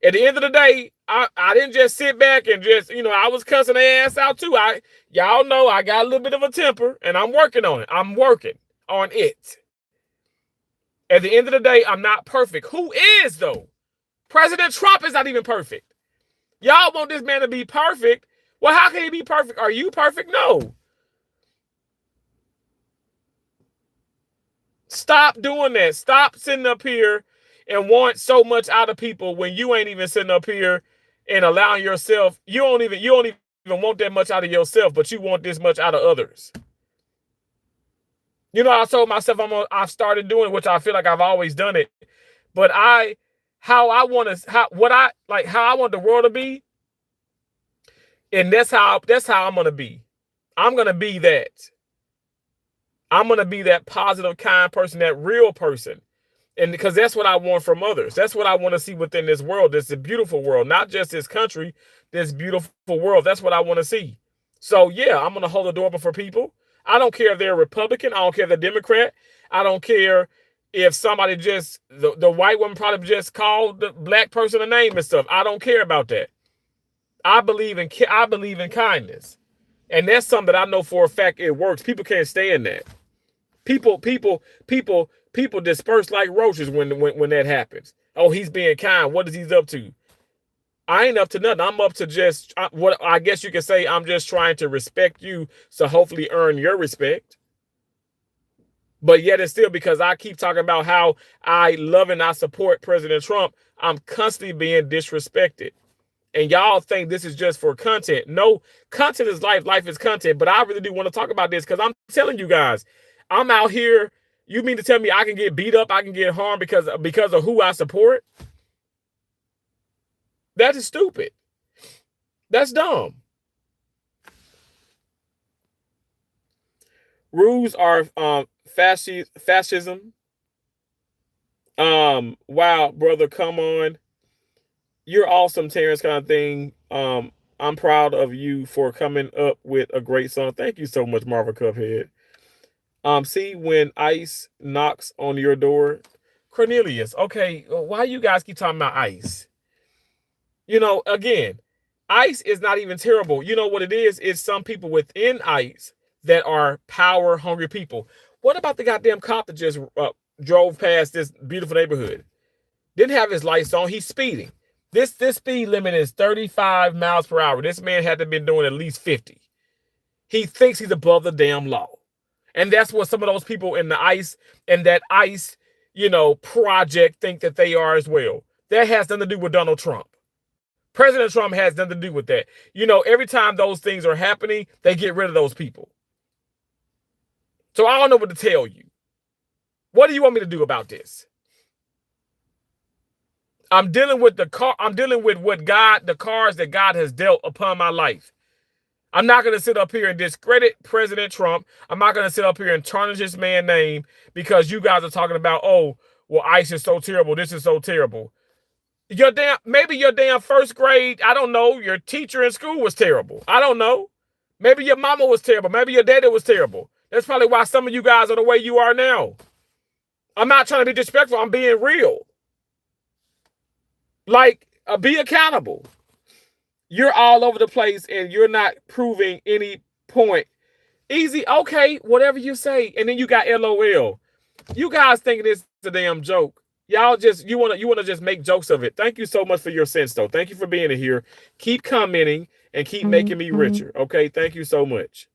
At the end of the day, I didn't just sit back and just, I was cussing their ass out too. Y'all know I got a little bit of a temper and I'm working on it. I'm working on it. At the end of the day, I'm not perfect. Who is though? President Trump is not even perfect. Y'all want this man to be perfect. Well, how can he be perfect? Are you perfect? No. Stop doing that. Stop sitting up here and want so much out of people when you ain't even sitting up here and allowing yourself. You don't even want that much out of yourself, but you want this much out of others. I told myself I've started doing, which I feel like I've always done it. But how I want the world to be, and that's how I'm gonna be. I'm gonna be that. I'm going to be that positive, kind person, that real person. And because that's what I want from others. That's what I want to see within this world. This is a beautiful world, not just this country, this beautiful world. That's what I want to see. So, yeah, I'm going to hold the door open for people. I don't care if they're Republican. I don't care if they're Democrat. I don't care if somebody the white woman probably just called the black person a name and stuff. I don't care about that. I believe in kindness. And that's something that I know for a fact it works. People can't stand that. People disperse like roaches when that happens. Oh, he's being kind. What is he up to? I ain't up to nothing. I'm up to just what I guess you could say. I'm just trying to respect you, so hopefully earn your respect. But yet it's still because I keep talking about how I love and I support President Trump. I'm constantly being disrespected. And y'all think this is just for content. No, content is life. Life is content. But I really do want to talk about this because I'm telling you guys, I'm out here. You mean to tell me I can get beat up, I can get harmed because of who I support? That is stupid. That's dumb. Rules are fascism. Wow, brother, come on. You're awesome, Terrence, kind of thing. I'm proud of you for coming up with a great song. Thank you so much, Marvel Cuphead. See when ICE knocks on your door, Cornelius. Okay, why you guys keep talking about ICE? You know, again, ICE is not even terrible. You know what it is? It's some people within ICE that are power hungry people. What about the goddamn cop that just drove past this beautiful neighborhood? Didn't have his lights on. He's speeding. This speed limit is 35 miles per hour. This man had to been doing at least 50. He thinks he's above the damn law. And that's what some of those people in the ICE and that ICE, project think that they are as well. That has nothing to do with Donald Trump. President Trump has nothing to do with that. Every time those things are happening, they get rid of those people. So I don't know what to tell you. What do you want me to do about this? I'm dealing with the cards that God has dealt upon my life. I'm not going to sit up here and discredit President Trump. I'm not going to sit up here and tarnish this man's name because you guys are talking about, oh, well, ICE is so terrible. This is so terrible. Maybe your damn first grade, I don't know, your teacher in school was terrible. I don't know. Maybe your mama was terrible. Maybe your daddy was terrible. That's probably why some of you guys are the way you are now. I'm not trying to be disrespectful. I'm being real. Like, be accountable. You're all over the place and you're not proving any point. Easy, okay, whatever you say. And then you got LOL. You guys thinking this is a damn joke. Y'all you wanna just make jokes of it. Thank you so much for your sense, though. Thank you for being here. Keep commenting and keep making me richer. Okay, thank you so much.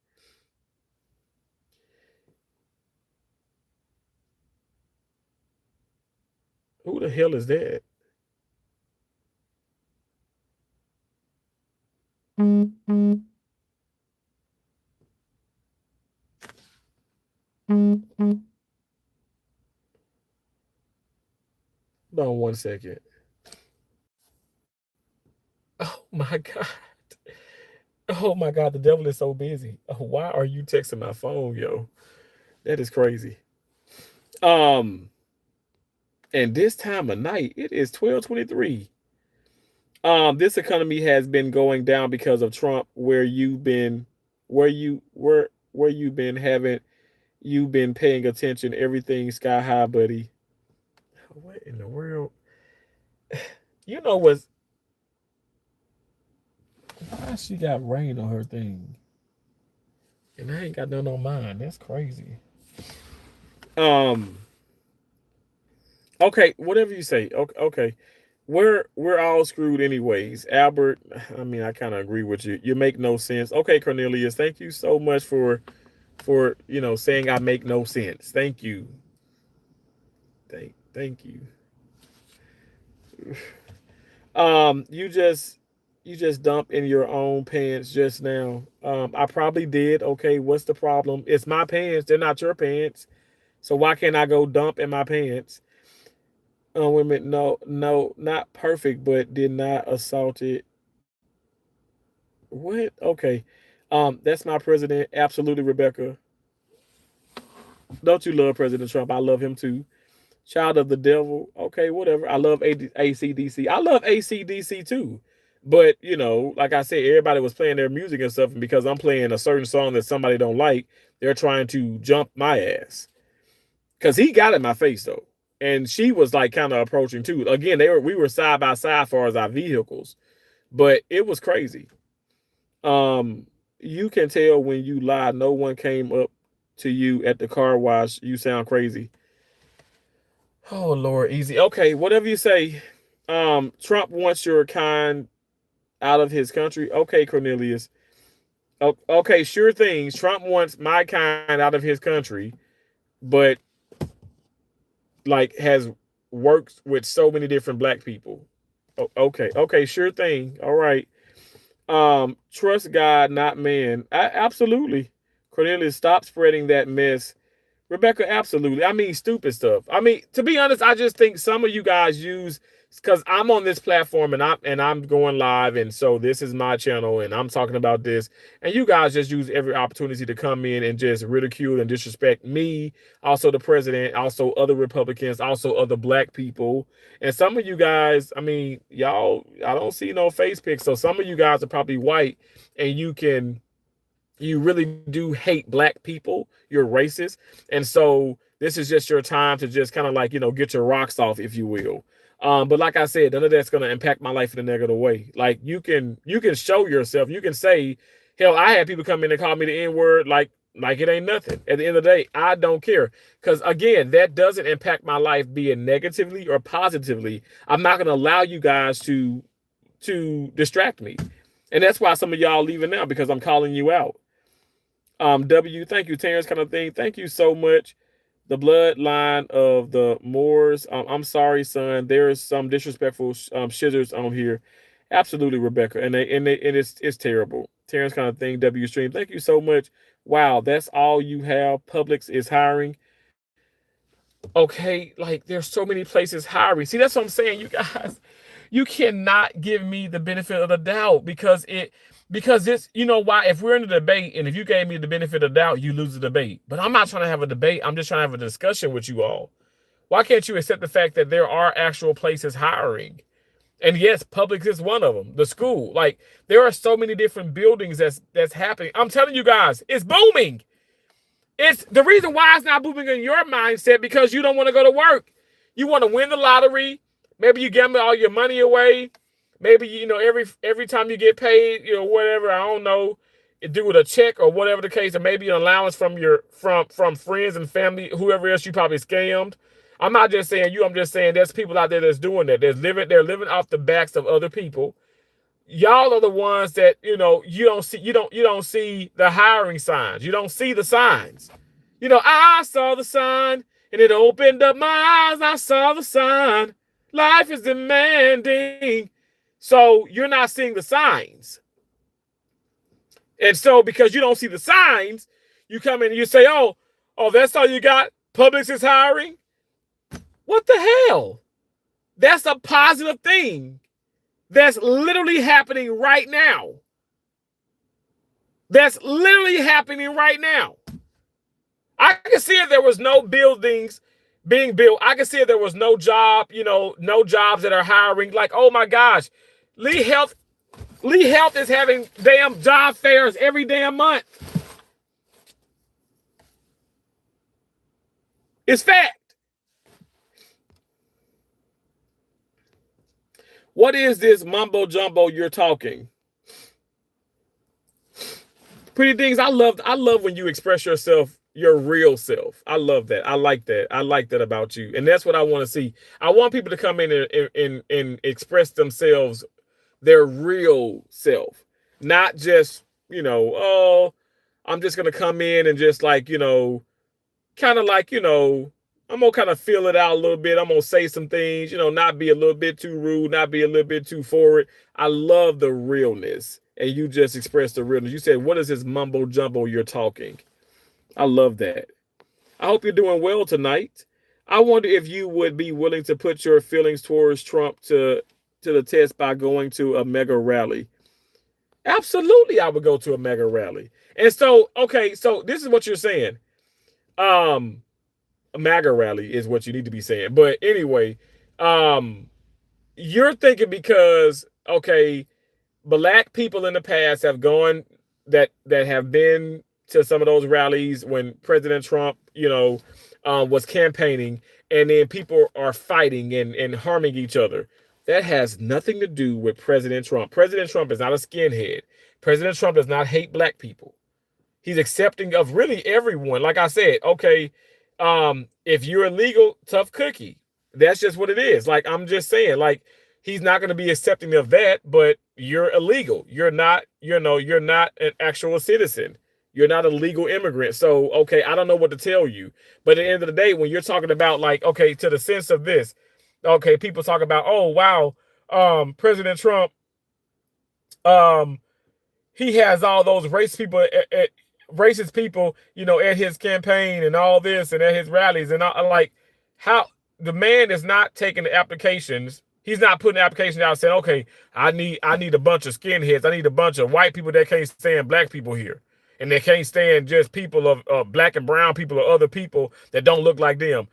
Who the hell is that? Hold on 1 second. Oh my God. Oh my God, the devil is so busy. Why are you texting my phone, yo? That is crazy. And this time of night, it is 12:23. This economy has been going down because of Trump. Haven't you been paying attention? Everything sky high, buddy. What in the world? You know what's why she got rain on her thing? And I ain't got none on mine. That's crazy. Okay, whatever you say. Okay. We're all screwed anyways. Albert, I mean, I kind of agree with you. You make no sense. Okay, Cornelius, thank you so much for saying I make no sense. Thank you. Thank you. You just dump in your own pants just now. I probably did. Okay, what's the problem? It's my pants. They're not your pants. So why can't I go dump in my pants? Women, no, not perfect, but did not assault it. What? Okay. That's my president. Absolutely, Rebecca. Don't you love President Trump? I love him too. Child of the devil. Okay, whatever. I love ACDC. I love ACDC too. But, like I said, everybody was playing their music and stuff. And because I'm playing a certain song that somebody don't like, they're trying to jump my ass. Because he got in my face, though. And she was like kind of approaching too. Again, we were side by side as far as our vehicles. But it was crazy. You can tell when you lie. No one came up to you at the car wash. You sound crazy. Oh Lord, easy. Okay, whatever you say. Trump wants your kind out of his country. Okay, Cornelius. Okay, sure things. Trump wants my kind out of his country, but like has worked with so many different black people. Okay, sure thing. All right. Trust God, not man. Absolutely. Cornelius, stop spreading that mess. Rebecca, absolutely. I mean, stupid stuff. I mean, to be honest, I just think some of you guys use because I'm on this platform and I'm going live, and so this is my channel, and I'm talking about this, and you guys just use every opportunity to come in and just ridicule and disrespect me, also the president, also other Republicans, also other black people, and some of you guys, I mean, y'all, I don't see no face pics, so some of you guys are probably white, and you really do hate black people. you're racist. And so this is just your time to just kind of like, get your rocks off, if you will. But like I said, none of that's going to impact my life in a negative way. Like you can show yourself. You can say, hell, I had people come in and call me the N-word like it ain't nothing. At the end of the day, I don't care. Because again, that doesn't impact my life, be it negatively or positively. I'm not going to allow you guys to distract me. And that's why some of y'all leaving now, because I'm calling you out. Thank you, Terrence kind of thing. Thank you so much. The bloodline of the Moors. I'm sorry, son. There is some disrespectful shizzers on here. Absolutely, Rebecca. And it's terrible. Terrence kind of thing. W stream. Thank you so much. Wow, that's all you have. Publix is hiring. Okay, like there's so many places hiring. See, that's what I'm saying, you guys. You cannot give me the benefit of the doubt because it's, you know why? If we're in a debate and if you gave me the benefit of the doubt, you lose the debate. But I'm not trying to have a debate. I'm just trying to have a discussion with you all. Why can't you accept the fact that there are actual places hiring? And yes, Publix is one of them. The school, like there are so many different buildings that's happening. I'm telling you guys, it's booming. It's the reason why it's not booming in your mindset because you don't want to go to work. You want to win the lottery. Maybe you gamble all your money away. Maybe, every time you get paid, whatever, I don't know, do with a check or whatever the case, or maybe an allowance from from friends and family, whoever else you probably scammed. I'm not just saying you, I'm just saying there's people out there that's doing that. They're living off the backs of other people. Y'all are the ones that, you don't see the hiring signs. You don't see the signs. I saw the sign and it opened up my eyes. I saw the sign. Life is demanding. So you're not seeing the signs. And so because you don't see the signs, you come in and you say, oh, that's all you got? Publix is hiring? What the hell? That's a positive thing. That's literally happening right now. That's literally happening right now. I can see if there was no buildings being built. I can see if there was no job, no jobs that are hiring. Like, oh my gosh, Lee Health is having damn job fairs every damn month. It's fact. What is this mumbo jumbo you're talking? Pretty things. I love when you express yourself, your real self. I love that. I like that. I like that about you. And that's what I want to see. I want people to come in and express themselves, their real self. Not just, I'm just going to come in and just like, kind of like, I'm going to kind of feel it out a little bit. I'm going to say some things, not be a little bit too rude, not be a little bit too forward. I love the realness. And you just expressed the realness. You said, what is this mumbo jumbo you're talking? I love that. I hope you're doing well tonight. I wonder if you would be willing to put your feelings towards Trump to the test by going to a mega rally. Absolutely, I would go to a mega rally. And so, okay, so this is what you're saying. A MAGA rally is what you need to be saying. But anyway, you're thinking because, okay, Black people in the past have gone that have been to some of those rallies when President Trump, was campaigning, and then people are fighting and harming each other. That has nothing to do with President Trump. President Trump is not a skinhead. President Trump does not hate Black people. He's accepting of really everyone. Like I said, okay, if you're illegal, tough cookie. That's just what it is. Like, I'm just saying, like, he's not going to be accepting of that, but you're illegal. You're not, you're not an actual citizen. You're not a legal immigrant. So, okay, I don't know what to tell you. But at the end of the day, when you're talking about like, okay, to the sense of this, okay, people talk about, oh, wow, President Trump, he has all those racist people, at his campaign and all this and at his rallies. And I'm like, how the man is not taking the applications. He's not putting the application out saying, okay, I need a bunch of skinheads. I need a bunch of white people that can't stand Black people here. And they can't stand just people of Black and brown people or other people that don't look like them.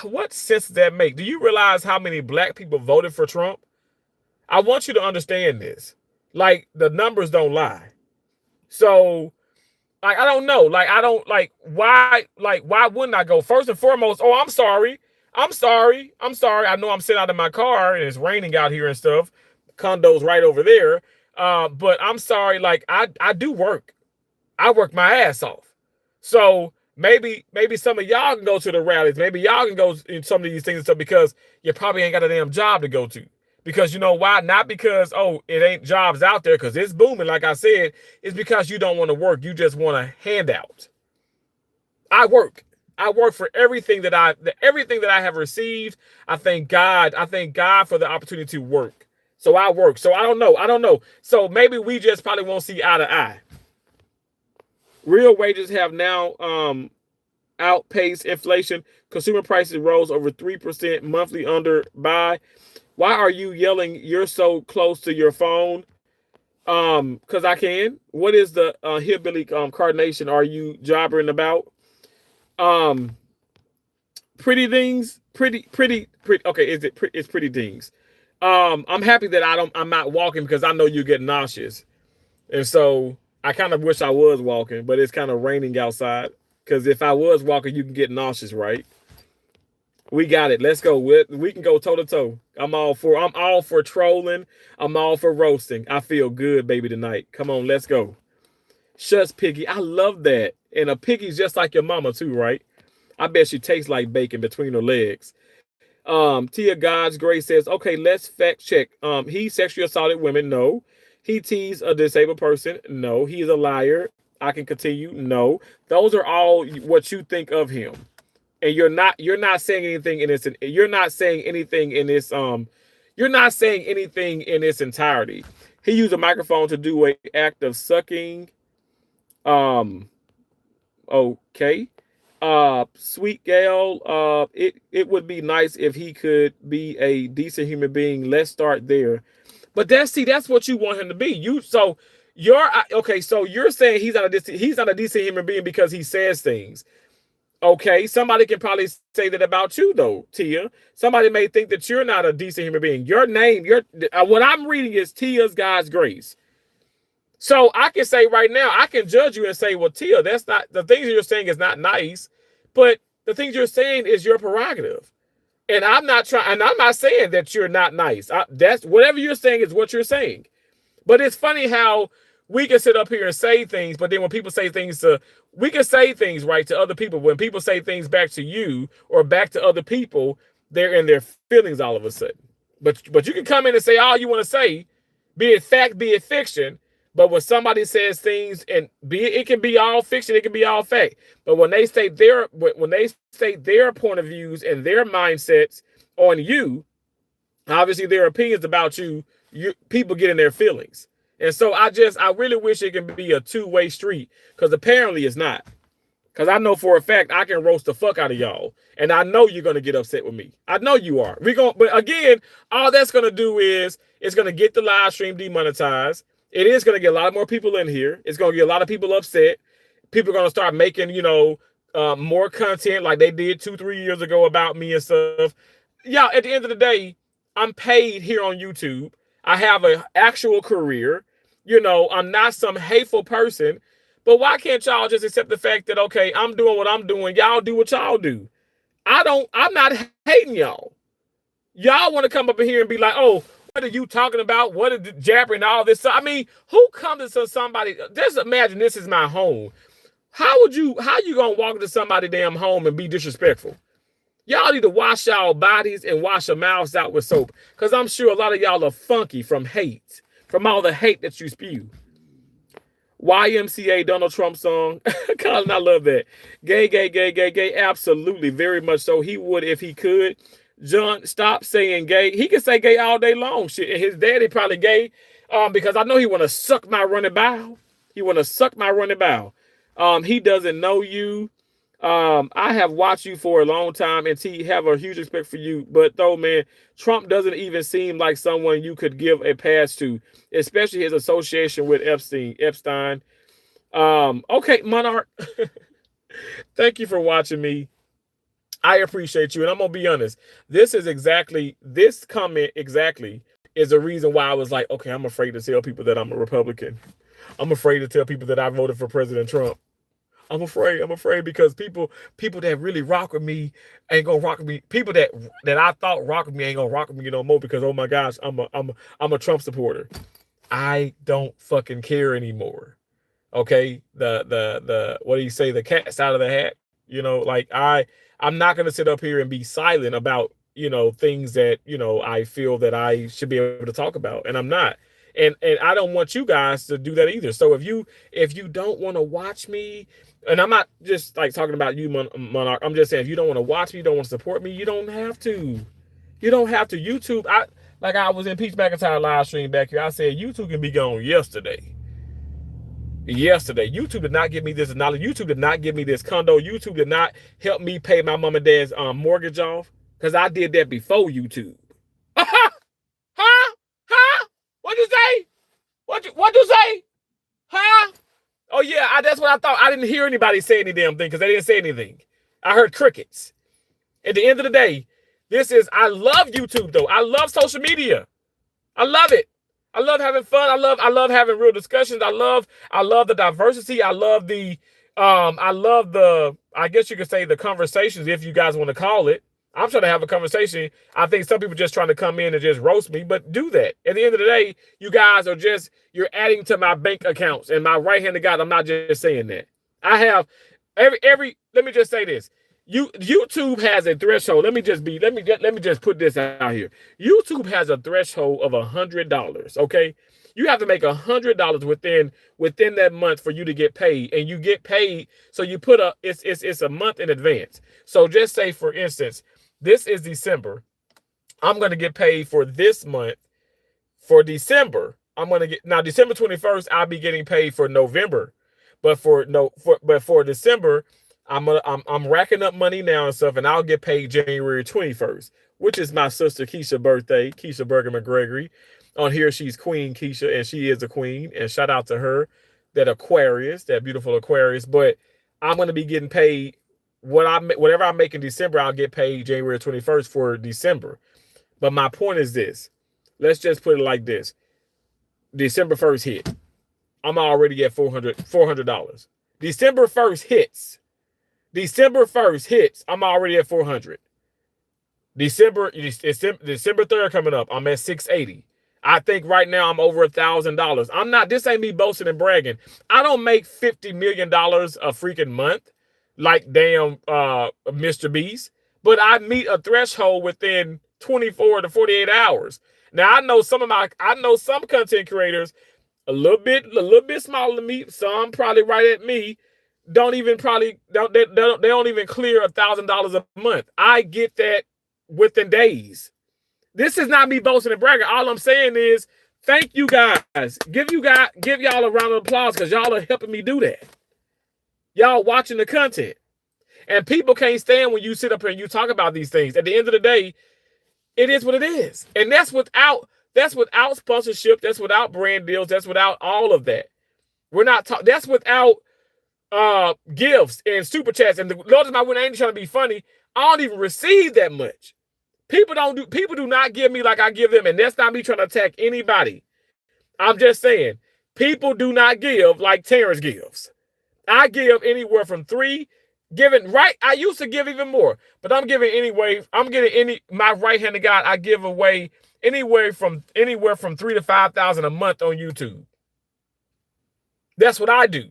What sense does that make? Do you realize how many Black people voted for Trump? I want you to understand this. Like, the numbers don't lie. So Like, I don't know. Like, I don't why wouldn't I go? First and foremost, oh, I'm sorry. I'm sorry. I'm sorry. I know I'm sitting out in my car and it's raining out here and stuff. Condo's right over there. But I'm sorry, like I do work. I work my ass off. So maybe some of y'all can go to the rallies. Maybe y'all can go in some of these things and stuff because you probably ain't got a damn job to go to. Because you know why? Not because, oh, it ain't jobs out there because it's booming, like I said. It's because you don't want to work. You just want a handout. I work. I work for everything that I have received. I thank God. I thank God for the opportunity to work. So I work. So I don't know. I don't know. So maybe we just probably won't see eye to eye. Real wages have now outpaced inflation. Consumer prices rose over 3% monthly under by. Why are you yelling? You're so close to your phone. Because I can. What is the hillbilly carnation are you jobbering about? Pretty things. Pretty. Okay, it's pretty things. I'm happy that I'm not walking because I know you get nauseous. And so I kind of wish I was walking, but it's kind of raining outside. Because if I was walking, you can get nauseous, right? We got it. Let's go. We can go toe to toe. I'm all for trolling. I'm all for roasting. I feel good, baby, tonight. Come on, let's go. Shush, Piggy. I love that. And a piggy's just like your mama too, right? I bet she tastes like bacon between her legs. Tia God's Grace says, okay, let's fact check. He sexually assaulted women. No. He teased a disabled person. No. He's a liar. I can continue. No. Those are all what you think of him. And you're not saying anything in this. You're not saying anything in this. You're not saying anything in its entirety. He used a microphone to do an act of sucking. Okay. Sweet Gail. It would be nice if he could be a decent human being. Let's start there. But that's what you want him to be. So you're saying he's not a decent human being because he says things. Okay, somebody can probably say that about you, though, Tia. Somebody may think that you're not a decent human being. Your name, what I'm reading is Tia's God's Grace. So I can say right now, I can judge you and say, well, Tia, that's not the things you're saying is not nice, but the things you're saying is your prerogative. And I'm not saying that you're not nice. That's whatever you're saying is what you're saying. But it's funny how we can sit up here and say things, but then when people say things we can say things right to other people. When people say things back to you or back to other people, they're in their feelings all of a sudden. But you can come in and say all you want to say, be it fact, be it fiction. But when somebody says things, and it can be all fiction, it can be all fact. But when they say their point of views and their mindsets on you, obviously their opinions about you, people get in their feelings. And so I really wish it can be a two-way street, because apparently it's not. Because I know for a fact I can roast the fuck out of y'all, and I know you're gonna get upset with me. I know you are. But again, all that's gonna do is it's gonna get the live stream demonetized. It is gonna get a lot more people in here. It's gonna get a lot of people upset. People are gonna start making more content like they did 2-3 years ago about me and stuff. Yeah, at the end of the day, I'm paid here on YouTube. I have an actual career. I'm not some hateful person. But why can't y'all just accept the fact that, okay, I'm doing what I'm doing. Y'all do what y'all do. I'm not hating y'all. Y'all want to come up in here and be like, oh, what are you talking about? What is jabbering all this? I mean, who comes to somebody? Just imagine this is my home. How you going to walk into somebody's damn home and be disrespectful? Y'all need to wash y'all bodies and wash your mouths out with soap. Because I'm sure a lot of y'all are funky from hate. From all the hate that you spew. YMCA Donald Trump song. Colin, I love that. Gay. Absolutely. Very much so. He would if he could. John, stop saying gay. He can say gay all day long. Shit. And his daddy probably gay. Because I know he want to suck my running bow. He doesn't know you. I have watched you for a long time and have a huge respect for you. But though, man, Trump doesn't even seem like someone you could give a pass to, especially his association with Epstein. Okay, Monarch. Thank you for watching me. I appreciate you. And I'm going to be honest. This comment exactly is the reason why I was like, okay, I'm afraid to tell people that I'm a Republican. I'm afraid to tell people that I voted for President Trump. I'm afraid. I'm afraid because people that really rock with me ain't gonna rock with me. People that I thought rock with me ain't gonna rock with me no more because oh my gosh, I'm a Trump supporter. I don't fucking care anymore. Okay, the what do you say? The cat's out of the hat. You know, like I'm not gonna sit up here and be silent about things that I feel that I should be able to talk about, and I'm not. And I don't want you guys to do that either. So if you don't want to watch me, and I'm not just like talking about you, Monarch. I'm just saying if you don't want to watch me, you don't want to support me, you don't have to. You don't have to. YouTube. I was in Peach McIntyre live stream back here. I said YouTube can be gone yesterday. YouTube did not give me this knowledge. YouTube did not give me this condo. YouTube did not help me pay my mom and dad's mortgage off because I did that before YouTube. Huh? What'd you say? What you say? Huh? Oh yeah, that's what I thought. I didn't hear anybody say any damn thing because they didn't say anything. I heard crickets. At the end of the day, I love YouTube though. I love social media. I love it. I love having fun. I love having real discussions. I love the diversity. I love the I guess you could say the conversations, if you guys want to call it. I'm trying to have a conversation. I think some people just trying to come in and just roast me, but do that. At the end of the day, you guys are you're adding to my bank accounts and my right-handed guys. I'm not just saying that. I have let me just say this. YouTube has a threshold. Let me just put this out here. YouTube has a threshold of $100. Okay, you have to make $100 within that month for you to get paid, and you get paid. So you put it's a month in advance. So just say for instance, this is December. I'm going to get paid for this month. For December, I'm going to get now December 21st. I'll be getting paid for November, but for December. I'm racking up money now and stuff, and I'll get paid January 21st, which is my sister Keisha's birthday, Keisha Berger McGregory. On here, she's Queen Keisha, and she is a queen. And shout out to her, that beautiful Aquarius. But I'm gonna be getting paid whatever I make in December. I'll get paid January 21st for December. But my point is this: let's just put it like this: December 1st hit, I'm already at $400. December 1st hits. December 1st hits, I'm already at 400. December 3rd coming up, I'm at 680. I think right now I'm over $1,000. This ain't me boasting and bragging. I don't make $50 million a freaking month like damn Mr. Beast, but I meet a threshold within 24 to 48 hours. Now I know some content creators a little bit smaller than me, some probably right at me. They don't even clear $1,000 a month. I get that within days. This is not me boasting and bragging. All I'm saying is thank you guys. Give y'all a round of applause because y'all are helping me do that. Y'all watching the content. And people can't stand when you sit up here and you talk about these things. At the end of the day, it is what it is. And that's without sponsorship, that's without brand deals, that's without all of that. That's without gifts and super chats. And the Lord is my witness, I ain't trying to be funny. I don't even receive that much. People do not give me like I give them, and that's not me trying to attack anybody. I'm just saying, people do not give like Terrence gives. I give anywhere from 3, I used to give even more, but I'm giving anyway. My right-handed guy, I give away anywhere from 3 to 5,000 a month on YouTube. That's what I do.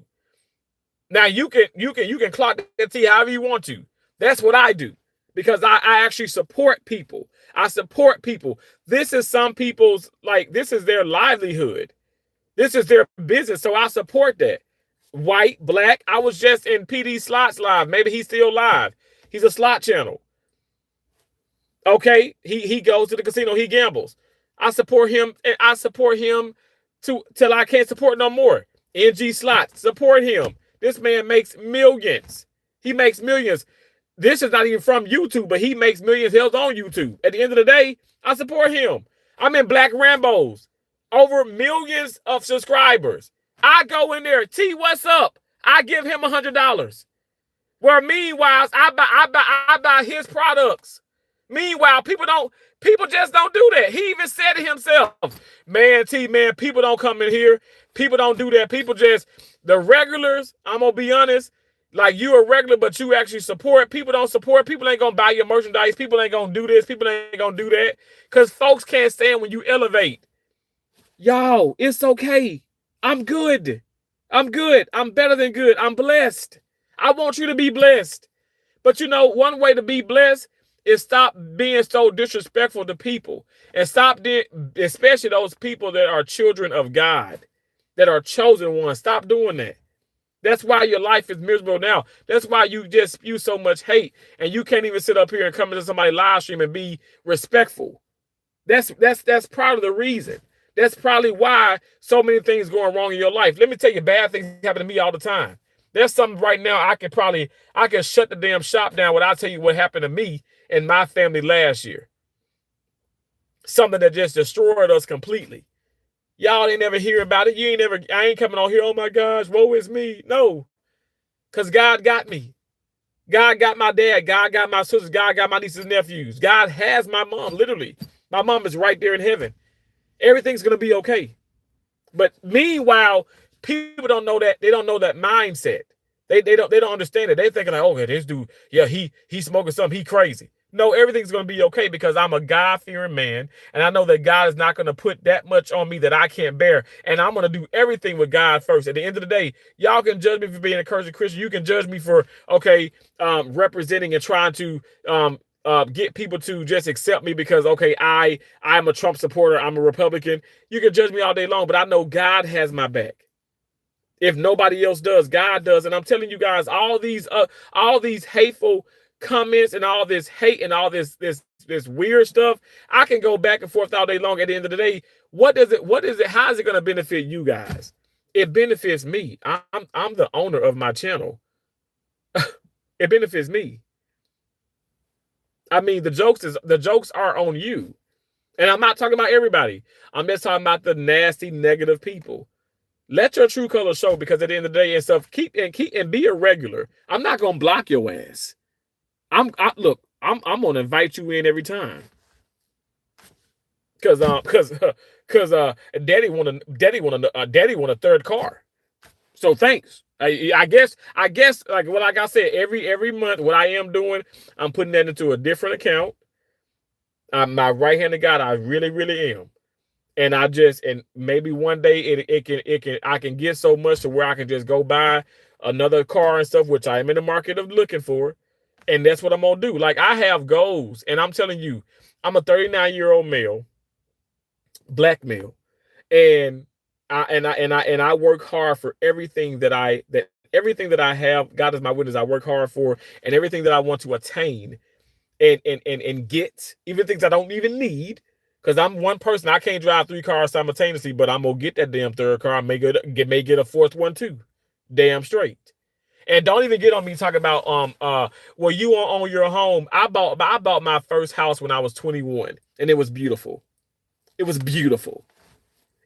Now you can clock that T however you want to. That's what I do because I actually support people. I support people. This is some people's this is their livelihood. This is their business. So I support that. White, black. I was just in PD Slots live. Maybe he's still live. He's a slot channel. Okay, he goes to the casino. He gambles. I support him, and I support him till I can't support no more. NG Slots, support him. This man makes millions. He makes millions. This is not even from YouTube, but he makes millions held on YouTube. At the end of the day, I support him. I'm in Black Rambos. Over millions of subscribers. I go in there. T, what's up? I give him $100. Where meanwhile, I buy his products. Meanwhile, people just don't do that. He even said it himself. Man, T, man, people don't come in here. People don't do that. People just, the regulars, I'm going to be honest, Like you a regular, but you actually support. People don't support. People ain't gonna buy your merchandise. People ain't gonna do this. People ain't gonna do that. Cause folks can't stand when you elevate. Yo, it's okay. I'm good. I'm good. I'm better than good. I'm blessed. I want you to be blessed. But you know, one way to be blessed is stop being so disrespectful to people and stop, especially those people that are children of God, that are chosen ones. Stop doing that. That's why your life is miserable now. That's why you just spew so much hate and you can't even sit up here and come into somebody's live stream and be respectful. That's part of the reason. That's probably why so many things going wrong in your life. Let me tell you, bad things happen to me all the time. There's something right now I can shut the damn shop down without tell you what happened to me and my family last year. Something that just destroyed us completely. Y'all ain't never hear about it. I ain't coming on here, oh my gosh, woe is me. No, because God got me. God got my dad. God got my sisters. God got my nieces and nephews. God has my mom, literally. My mom is right there in heaven. Everything's going to be okay. But meanwhile, people don't know that. They don't know that mindset. They don't understand it. They thinking like, oh, yeah, this dude, yeah, he's smoking something. He crazy. No, everything's going to be okay because I'm a God-fearing man. And I know that God is not going to put that much on me that I can't bear. And I'm going to do everything with God first. At the end of the day, y'all can judge me for being a cursed Christian. You can judge me for, representing and trying to get people to just accept me because, okay, I'm a Trump supporter. I'm a Republican. You can judge me all day long, but I know God has my back. If nobody else does, God does. And I'm telling you guys, all these hateful comments and all this hate and all this weird stuff, I can go back and forth all day long. At the end of the day, how is it going to benefit you guys? It benefits me. I'm the owner of my channel. It benefits me. I mean, the jokes are on you. And I'm not talking about everybody. I'm just talking about the nasty, negative people. Let your true color show, because at the end of the day and stuff, keep and be a regular. I'm not gonna block your ass. I'm gonna invite you in every time. Cause daddy want a third car. So thanks. I guess like I said, every month, what I am doing, I'm putting that into a different account. My right-handed God, I really, really am. And maybe one day I can get so much to where I can just go buy another car and stuff, which I am in the market of looking for. And that's what I'm gonna do. Like, I have goals, and I'm telling you, I'm a 39-year-old male, black male, and I work hard for everything that I have. God is my witness. I work hard for, and everything that I want to attain and get, even things I don't even need. Because I'm one person, I can't drive 3 cars simultaneously, but I'm gonna get that damn third car. I may get a fourth one too, damn straight. And don't even get on me talking about well, you own your home. I bought my first house when I was 21, and it was beautiful. It was beautiful.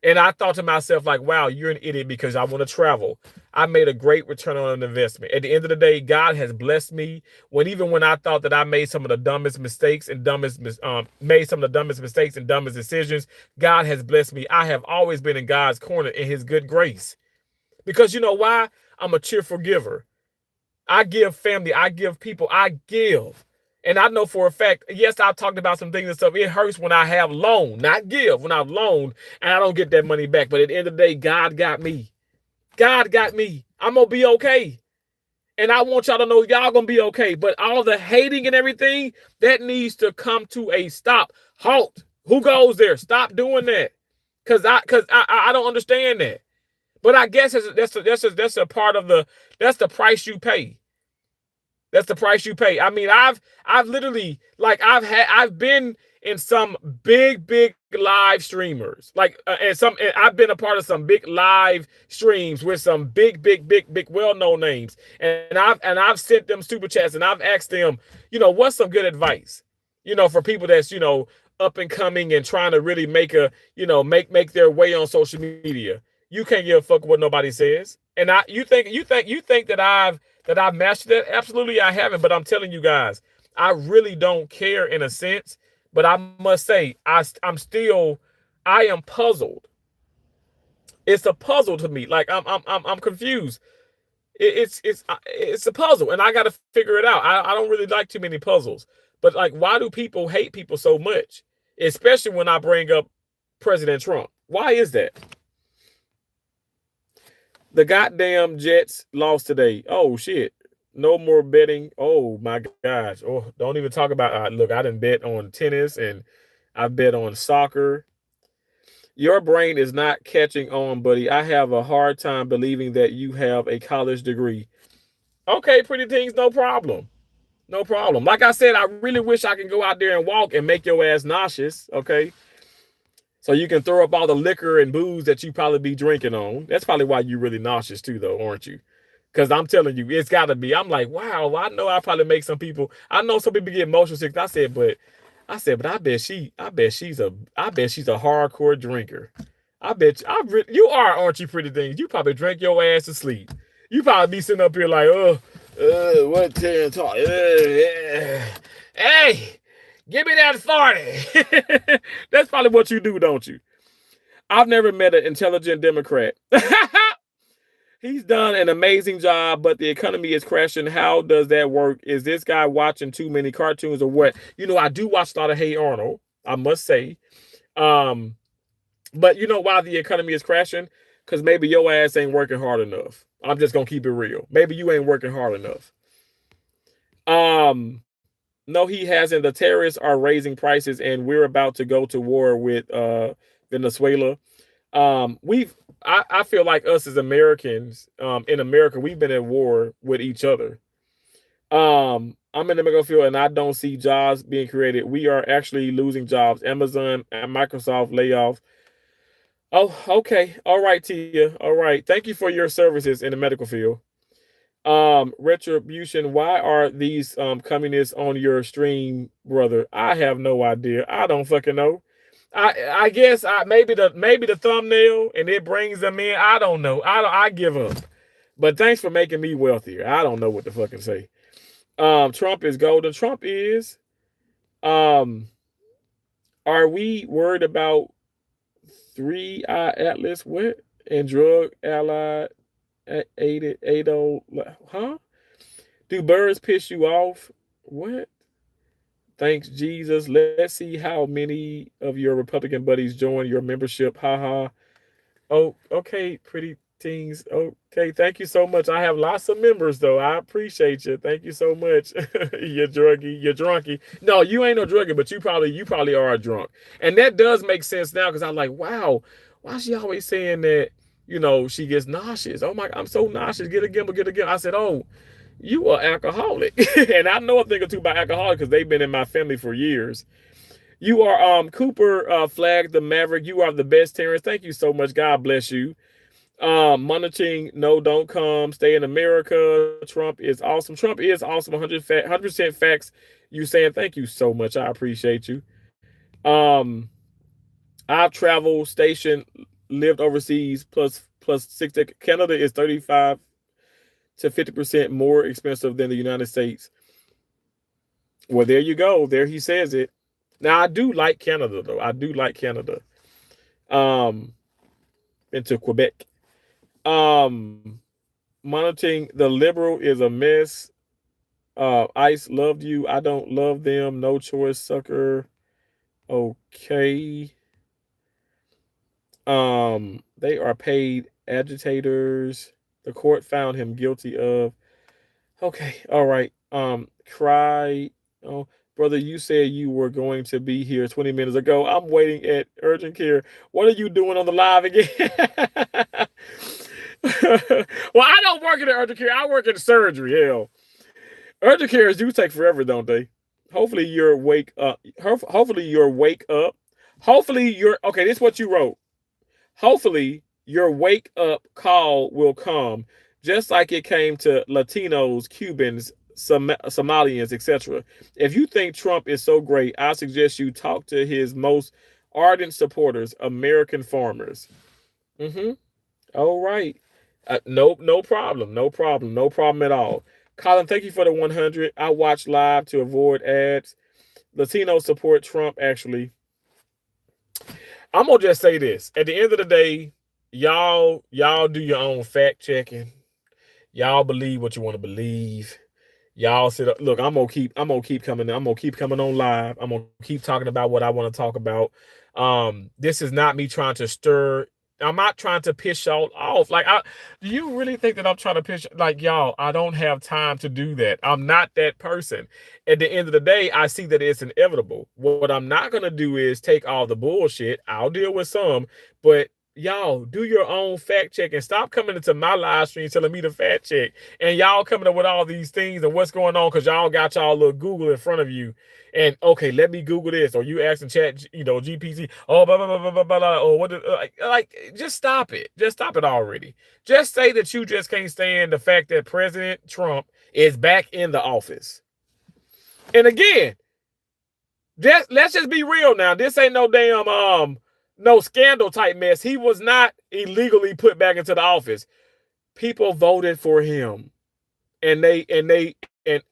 And I thought to myself, like, wow, you're an idiot because I want to travel. I made a great return on an investment. At the end of the day, God has blessed me. Even when I thought that I made some of the dumbest mistakes and dumbest decisions, God has blessed me. I have always been in God's corner in his good grace. Because you know why? I'm a cheerful giver. I give family, I give people, I give. And I know for a fact, yes, I've talked about some things and stuff. It hurts when I have loaned, not give, when I've loaned and I don't get that money back. But at the end of the day, God got me. God got me. I'm going to be okay. And I want y'all to know y'all going to be okay. But all the hating and everything, that needs to come to a stop. Halt. Who goes there? Stop doing that. Because I don't understand that. But I guess that's a part of that's the price you pay. That's the price you pay. I mean, I've literally, like, I've been in some big live streamers, like, and I've been a part of some big live streams with some big well-known names, and I've sent them super chats and I've asked them, what's some good advice, for people that's, up and coming and trying to really make make their way on social media. You can't give a fuck what nobody says. And you think that I've mastered it? Absolutely I haven't, but I'm telling you guys, I really don't care in a sense, but I must say I am puzzled. It's a puzzle to me. Like, I'm confused. It's a puzzle, and I got to figure it out. I don't really like too many puzzles, but like, why do people hate people so much, especially when I bring up President Trump? Why is that? The goddamn Jets lost today. Oh shit. No more betting. Oh my gosh. Oh, don't even talk about look, I didn't bet on tennis and I bet on soccer. Your brain is not catching on, buddy. I have a hard time believing that you have a college degree. Okay, pretty things, no problem. No problem. Like I said, I really wish I can go out there and walk and make your ass nauseous. Okay. So you can throw up all the liquor and booze that you probably be drinking on. That's probably why you're really nauseous too, though, aren't you? Because I'm telling you, it's got to be. I'm like, wow, I know I probably make some people. I know some people get motion sick. But I bet she's a hardcore drinker. You are, aren't you, pretty things? You probably drink your ass to sleep. You probably be sitting up here like, what 10 talk? Hey, give me that 40. That's probably what you do, don't you? I've never met an intelligent Democrat. He's done an amazing job, but the economy is crashing. How does that work? Is this guy watching too many cartoons or what? You know, I do watch a lot of Hey Arnold, I must say. But you know why the economy is crashing? Because maybe your ass ain't working hard enough. I'm just gonna keep it real. Maybe you ain't working hard enough. No, he hasn't. The terrorists are raising prices, and we're about to go to war with Venezuela. I feel like us as Americans, in America, we've been at war with each other. I'm in the medical field and I don't see jobs being created. We are actually losing jobs. Amazon and Microsoft layoff. Oh, okay. All right, Tia. All right. Thank you for your services in the medical field. Retribution. Why are these communists on your stream, brother? I have no idea. I don't fucking know. I guess maybe the thumbnail and it brings them in. I don't know. I give up. But thanks for making me wealthier. I don't know what to fucking say. Trump is golden. Trump is. Are we worried about 3-Eye Atlas? What? And drug allied aided Ado? Huh? Do birds piss you off? What? Thanks, Jesus. Let's see how many of your Republican buddies join your membership. Haha. Oh, okay, pretty things. Okay, thank you so much. I have lots of members, though. I appreciate you. Thank you so much. You're drunky. No, you ain't no druggie, but you probably are a drunk. And that does make sense now because I'm like, wow, why is she always saying that, she gets nauseous? Oh my, I'm so nauseous. Get a gimbal, get a gimbal. I said, oh, you are alcoholic. And I know a thing or two about alcoholic because they've been in my family for years. You are Cooper Flag the Maverick. You are the best, Terrence. Thank you so much. God bless you. Monitoring, no, don't come. Stay in America. Trump is awesome. Trump is awesome. 100% facts. You saying thank you so much. I appreciate you. I've traveled, stationed, lived overseas plus 60. Canada is 35 to 50% more expensive than the United States. Well, there you go. There he says it. Now I do like Canada though. I do like Canada. Into Quebec. Monitoring the liberal is a mess. Ice loved you. I don't love them. No choice, sucker. Okay. They are paid agitators. The court found him guilty of. Okay, all right. Cry. Oh, brother, you said you were going to be here 20 minutes ago. I'm waiting at urgent care. What are you doing on the live again? Well, I don't work in the urgent care. I work in surgery. Hell, urgent cares do take forever, don't they? Hopefully you're wake up. Hopefully you're wake up. Hopefully you're okay. This is what you wrote. Hopefully your wake up call will come, just like it came to Latinos, Cubans, Somalians, etc. If you think Trump is so great, I suggest you talk to his most ardent supporters, American farmers. All right. No problem. No problem at all. Colin, thank you for the 100. I watch live to avoid ads. Latinos support Trump, actually. I'm going to just say this. At the end of the day, y'all do your own fact checking. Y'all believe what you want to believe. Y'all sit up. Look, I'm gonna keep coming on live. I'm gonna keep talking about what I want to talk about. This is not me trying to stir. I'm not trying to piss y'all off. Like, do you really think that I'm trying to piss? Like, y'all, I don't have time to do that. I'm not that person. At the end of the day, I see that it's inevitable. What I'm not gonna do is take all the bullshit. I'll deal with some, but y'all do your own fact check and stop coming into my live stream telling me to fact check. And y'all coming up with all these things and what's going on because y'all got y'all little Google in front of you. And okay, let me Google this. Or you asking chat, GPT, oh, blah, blah, blah, blah, blah, blah, blah. Or what, just stop it. Just stop it already. Just say that you just can't stand the fact that President Trump is back in the office. And again, let's just be real now. This ain't no damn no scandal type mess. He was not illegally put back into the office. People voted for him. And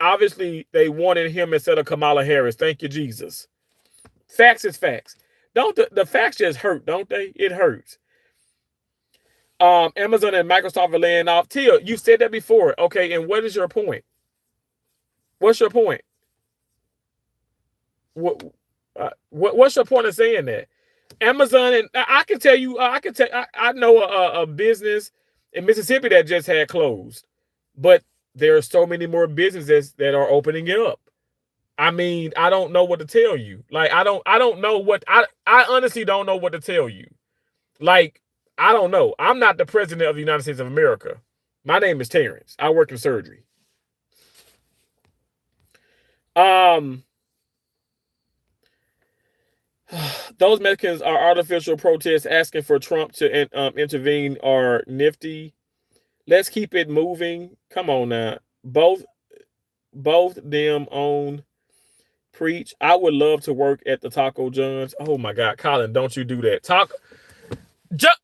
obviously they wanted him instead of Kamala Harris. Thank you, Jesus. Facts is facts. Don't the facts just hurt, don't they? It hurts. Amazon and Microsoft are laying off. Tia, you said that before. Okay, and what is your point? What's your point? What's your point of saying that? Amazon, and I can tell you, I know a business in Mississippi that just had closed, but there are so many more businesses that are opening it up. I mean, I don't know what to tell you. Like, I don't know what I honestly don't know what to tell you. Like, I don't know. I'm not the president of the United States of America. My name is Terrence. I work in surgery. Those Mexicans are artificial protests asking for Trump to intervene are nifty. Let's keep it moving. Come on now. Both them own preach. I would love to work at the Taco John's. Oh my God, Colin, don't you do that. Taco John's?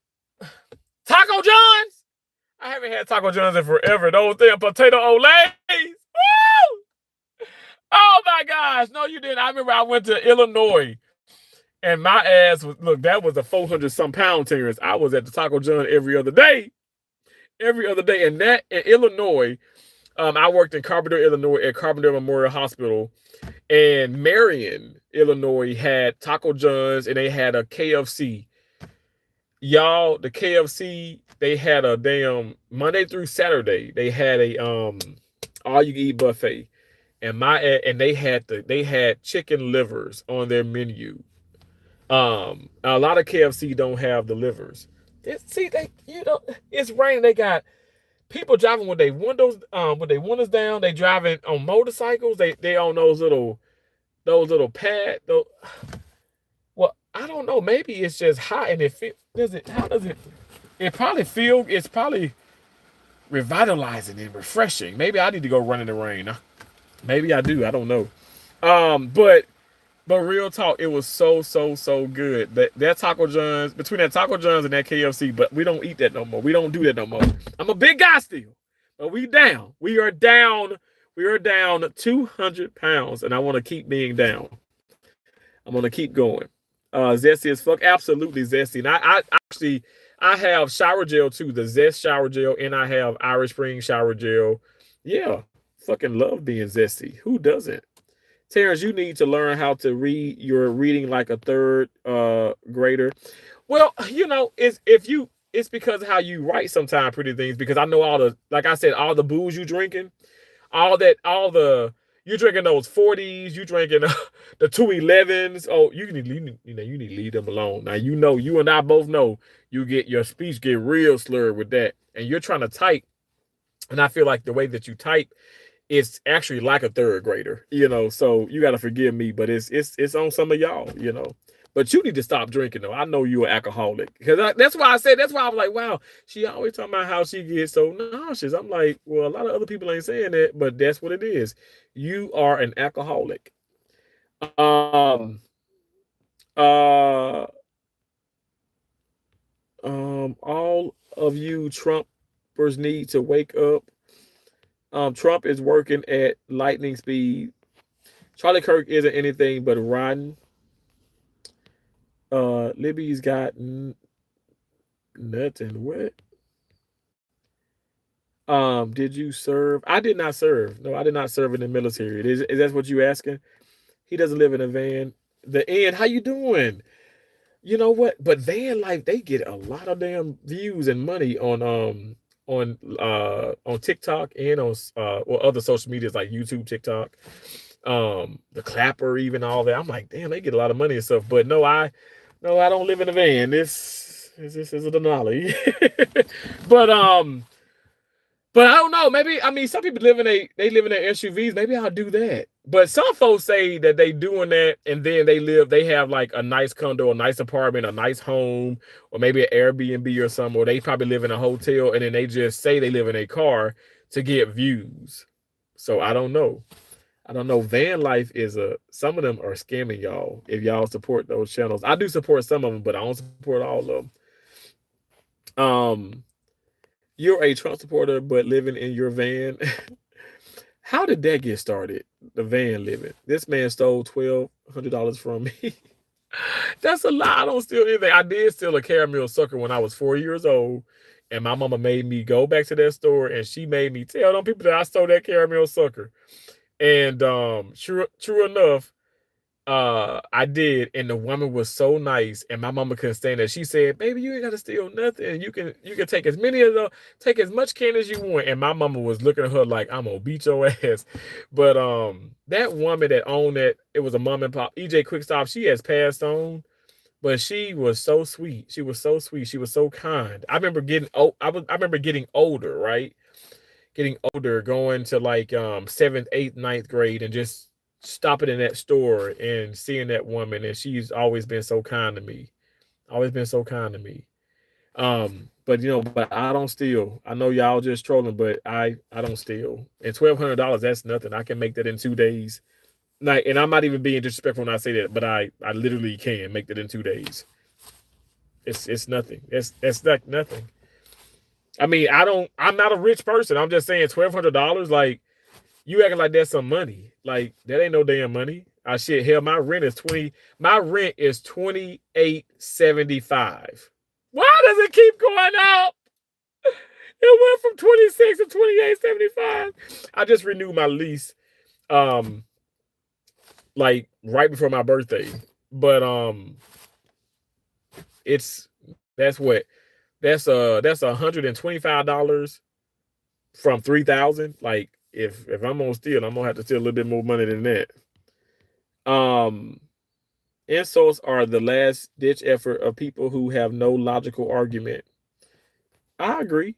I haven't had Taco John's in forever. Those damn potato Olays. Woo! Oh my gosh. No, you didn't. I remember I went to Illinois. And my ass was, look, that was a 400 some pound Terrence. I was at the Taco John every other day. Every other day. And that in Illinois, I worked in Carpenter, Illinois at Carpenter Memorial Hospital. And Marion, Illinois had Taco John's and they had a KFC. Y'all, the KFC, they had a damn Monday through Saturday. They had a all you can eat buffet. And they had chicken livers on their menu. A lot of KFC don't have the livers. It's raining. They got people driving with their windows down. They driving on motorcycles. They on those little pad. Well, I don't know. Maybe it's just hot and it it's probably revitalizing and refreshing. Maybe I need to go run in the rain. Maybe I do. I don't know. But real talk, it was so good. That Taco John's, between that Taco John's and that KFC, but we don't eat that no more. We don't do that no more. I'm a big guy still, but we down. We are down 200 pounds, and I want to keep being down. I'm going to keep going. Zesty as fuck. Absolutely zesty. And I have shower gel too, the Zest shower gel, and I have Irish Spring shower gel. Yeah, fucking love being zesty. Who doesn't? Terrence, you need to learn how to read. You're reading like a third grader. Well, it's because of how you write sometimes pretty things, because I know all the booze you drinking, you're drinking those 40s, you drinking the 211s. Oh, you need to leave them alone. Now, you and I both know your speech get real slurred with that. And you're trying to type, and I feel like the way that you type, it's actually like a third grader, so you got to forgive me, but it's on some of y'all, but you need to stop drinking though. I know you're an alcoholic, because that's why I was like, wow, she always talking about how she gets so nauseous. I'm like, well, a lot of other people ain't saying that, but that's what it is. You are an alcoholic. All of you Trumpers need to wake up. Trump is working at lightning speed. Charlie Kirk isn't anything but rotten. Libby's got nothing. What? Did you serve? I did not serve. No, I did not serve in the military. Is that what you asking? He doesn't live in a van. The end. How you doing? You know what? But van life, they get a lot of damn views and money on TikTok and on or other social medias like YouTube, TikTok, the Clapper, even all that. I'm like, damn, they get a lot of money and stuff. But no, I don't live in a van. This is a Denali. but but I don't know. Maybe I mean some people they live in their SUVs. Maybe I'll do that. But some folks say that they doing that and then they have like a nice condo, a nice apartment, a nice home, or maybe an Airbnb or something, or they probably live in a hotel and then they just say they live in a car to get views. So I don't know. I don't know. Van life is some of them are scamming y'all if y'all support those channels. I do support some of them, but I don't support all of them. You're a Trump supporter, but living in your van. How did that get started? The van living. This man stole $1,200 from me. That's a lie. I don't steal anything. I did steal a caramel sucker when I was 4 years old, and my mama made me go back to that store, and she made me tell them people that I stole that caramel sucker. And true enough, I did, and the woman was so nice, and my mama couldn't stand it. She said, "Baby, you ain't gotta steal nothing. You can take take as much candy as you want." And my mama was looking at her like, "I'm gonna beat your ass." But that woman that owned that, it was a mom and pop EJ Quick Stop. She has passed on, but she was so sweet. She was so sweet. She was so kind. I remember getting I remember getting older, right? Getting older, going to like seventh, eighth, ninth grade, and just stopping in that store and seeing that woman, and she's always been so kind to me. Always been so kind to me. But but I don't steal. I know y'all just trolling, but I don't steal. And $1,200, that's nothing. I can make that in 2 days. Like, and I'm not even being disrespectful when I say that, but I literally can make that in 2 days. It's nothing. That's like nothing. I mean, I'm not a rich person. I'm just saying $1,200, like, you acting like that's some money. Like, that ain't no damn money. Shit, hell, my rent is 28.75. Why does it keep going up? It went from 26 to 28.75. I just renewed my lease like right before my birthday. But it's that's what that's $125 from 3,000. Like, if I'm gonna steal, I'm gonna have to steal a little bit more money than that. Insults are the last ditch effort of people who have no logical argument. I agree.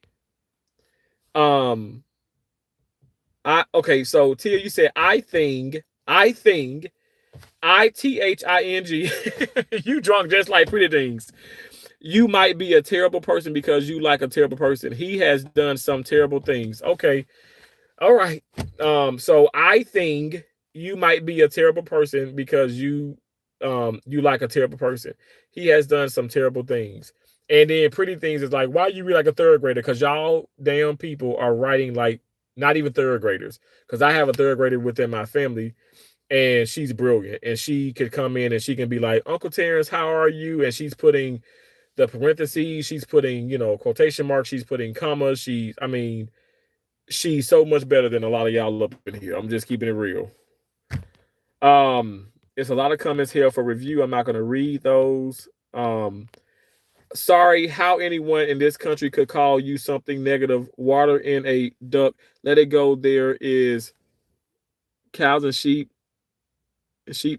Okay, so Tia, you said I think ITHING. You drunk just like Pretty Things. You might be a terrible person because you like a terrible person. He has done some terrible things. Okay. All right. So I think you might be a terrible person because you like a terrible person. He has done some terrible things. And then Pretty Things is like, why you read like a third grader? Because y'all damn people are writing like not even third graders. Because I have a third grader within my family, and she's brilliant. And she could come in and she can be like, Uncle Terrence, how are you? And she's putting the parentheses, she's putting, quotation marks, she's putting commas. She's so much better than a lot of y'all up in here. I'm just keeping it real. It's a lot of comments here for review. I'm not going to read those. Sorry, how anyone in this country could call you something negative. Water in a duck. Let it go. There is cows and sheep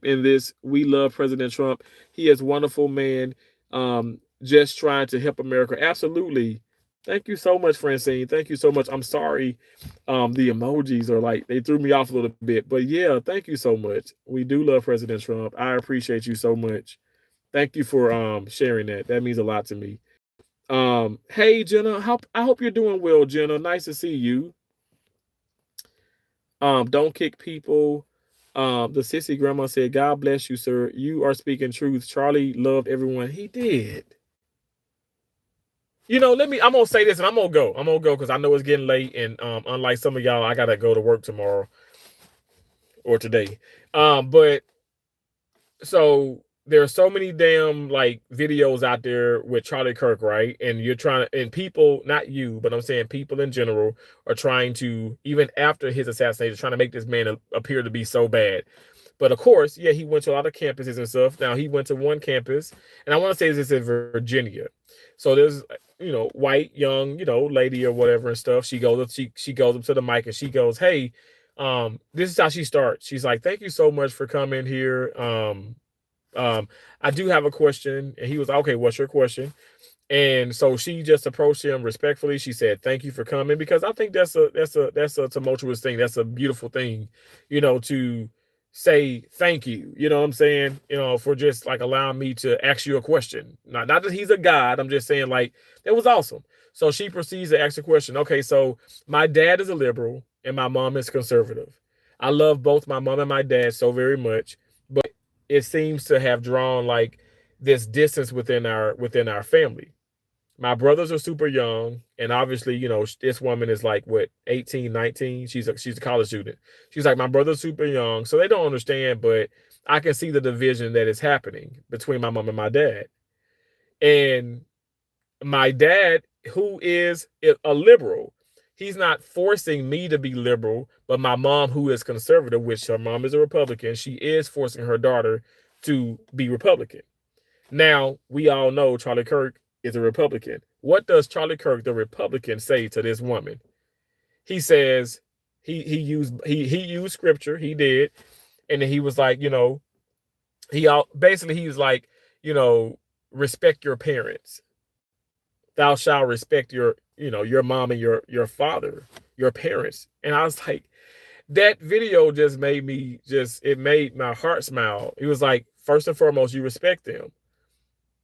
in this. We love President Trump. He is a wonderful man. Just trying to help America. Absolutely. Thank you so much, Francine. Thank you so much. I'm sorry. The emojis are like, they threw me off a little bit. But yeah, thank you so much. We do love President Trump. I appreciate you so much. Thank you for sharing that. That means a lot to me. Hey Jenna, I hope you're doing well, Jenna. Nice to see you. Don't kick people. The sissy grandma said, God bless you, sir. You are speaking truth. Charlie loved everyone. He did. I'm gonna say this and I'm gonna go because I know it's getting late, and unlike some of y'all, I gotta go to work tomorrow or today. But so there are so many damn like videos out there with Charlie Kirk, right? And you're trying to, and people, not you, but I'm saying people in general are trying to, even after his assassination, trying to make this man appear to be so bad. But of course, yeah, he went to a lot of campuses and stuff. Now he went to one campus, and I want to say this is in Virginia. So there's, white young, lady or whatever and stuff. She goes up, she goes up to the mic and she goes, "Hey, this is how she starts. She's like, thank you so much for coming here. I do have a question." And he was like, "Okay, what's your question?" And so she just approached him respectfully. She said, "Thank you for coming," because I think that's a tumultuous thing. That's a beautiful thing, to say thank you. You know what I'm saying? For just like allowing me to ask you a question. Not that he's a god. I'm just saying like that was awesome. So she proceeds to ask a question. Okay, so my dad is a liberal and my mom is conservative. I love both my mom and my dad so very much, but it seems to have drawn like this distance within our family. My brothers are super young, and obviously, this woman is like what, 18, 19. She's a college student. She's like, my brother's super young, so they don't understand, but I can see the division that is happening between my mom and my dad. And my dad, who is a liberal, he's not forcing me to be liberal, but my mom, who is conservative, which her mom is a Republican, she is forcing her daughter to be Republican. Now, we all know Charlie Kirk is a Republican. What does Charlie Kirk, the Republican, say to this woman? He says he used scripture, he did, and then he was like, he was like, you know, respect your parents. Thou shalt respect your mom and your father, your parents. And I was like, that video just made my heart smile. It was like, first and foremost, you respect them.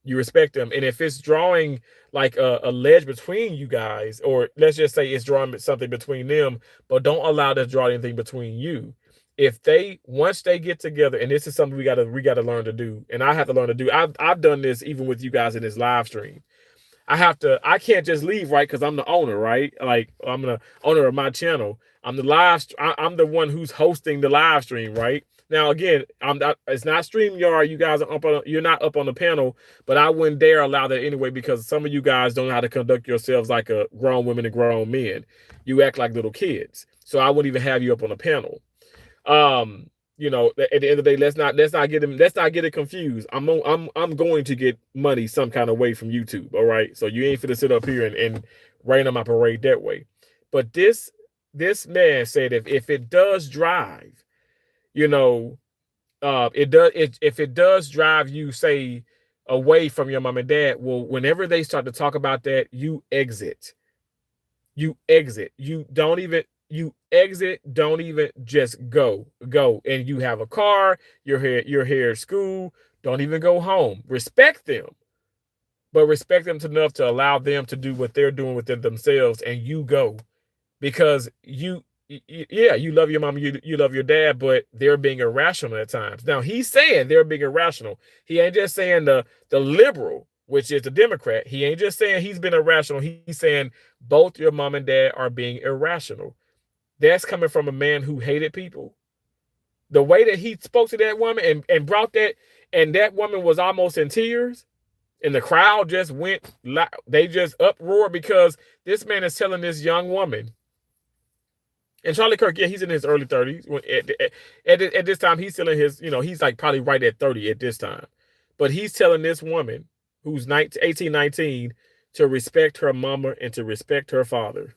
You respect them. And if it's drawing like a ledge between you guys, or let's just say it's drawing something between them, but don't allow that to draw anything between you. If they once they get together, and this is something we gotta learn to do, and I have to learn to do. I've done this even with you guys in this live stream. I can't just leave, right? Because I'm the owner, right? Like, I'm the owner of my channel. I'm the one who's hosting the live stream, right? Now, again, it's not StreamYard. You guys you're not up on the panel, but I wouldn't dare allow that anyway, because some of you guys don't know how to conduct yourselves like a grown women and grown men. You act like little kids. So I wouldn't even have you up on the panel. At the end of the day, let's not get it confused. I'm going to get money some kind of way from YouTube. All right. So you ain't finna sit up here and rain on my parade that way. But this man said, if it does drive, if it does drive you, say, away from your mom and dad, well, whenever they start to talk about that, you exit. You exit. You exit, don't even, just go. And you have a car, you're here at school, don't even go home. Respect them, but respect them enough to allow them to do what they're doing within themselves, and you go. Because yeah, you love your mom, you love your dad, but they're being irrational at times. Now, he's saying they're being irrational. He ain't just saying the liberal, which is the Democrat. He ain't just saying he's been irrational. He's saying both your mom and dad are being irrational. That's coming from a man who hated people. The way that he spoke to that woman and brought that, and that woman was almost in tears, and the crowd just went, they just uproared, because this man is telling this young woman. And Charlie Kirk, yeah, he's in his early 30s. At this time, he's still in his, he's like probably right at 30 at this time. But he's telling this woman who's 18, 19 to respect her mama and to respect her father.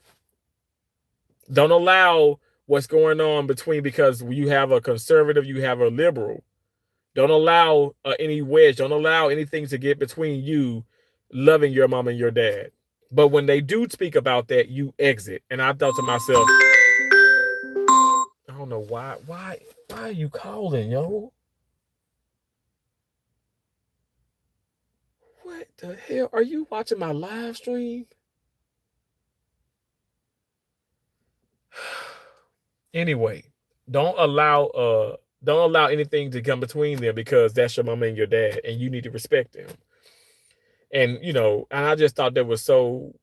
Don't allow what's going on between, because you have a conservative, you have a liberal. Don't allow any wedge. Don't allow anything to get between you loving your mom and your dad. But when they do speak about that, you exit. And I thought to myself, I don't know why are you calling, yo? What the hell? Are you watching my live stream? Anyway, don't allow anything to come between them, because that's your mama and your dad, and you need to respect them. And and I just thought that was so,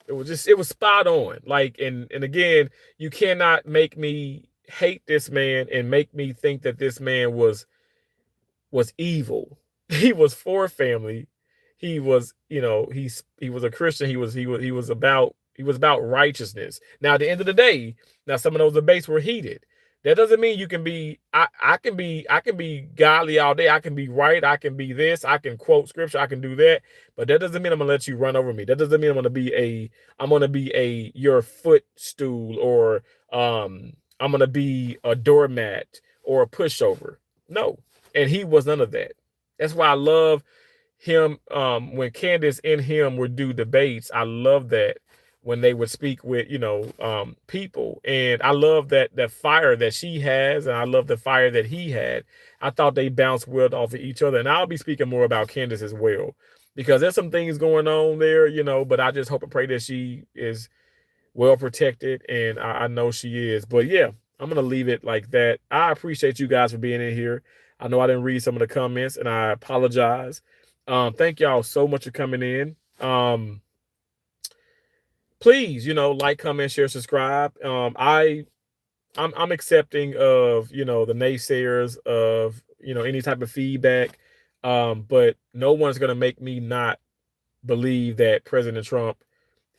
it was spot on. Like, and again, you cannot make me hate this man and make me think that this man was evil. He was for family. He was, he was a Christian. He was about righteousness. Now, at the end of the day, now some of those debates were heated. That doesn't mean you can be. I can be godly all day. I can be right. I can be this. I can quote scripture. I can do that. But that doesn't mean I'm gonna let you run over me. That doesn't mean I'm gonna be a your footstool, or I'm gonna be a doormat or a pushover. No, and he was none of that. That's why I love him. When Candace and him would do debates, I love that when they would speak with people, and I love that fire that she has, and I love the fire that he had. I thought they bounced well off of each other, and I'll be speaking more about Candace as well, because there's some things going on there, but I just hope and pray that she is well protected, and I know she is. But yeah, I'm gonna leave it like that. I appreciate you guys for being in here. I know I didn't read some of the comments, and I apologize. Thank y'all so much for coming in. Please, like, comment, share, subscribe. I'm accepting of the naysayers of any type of feedback, but no one's gonna make me not believe that President Trump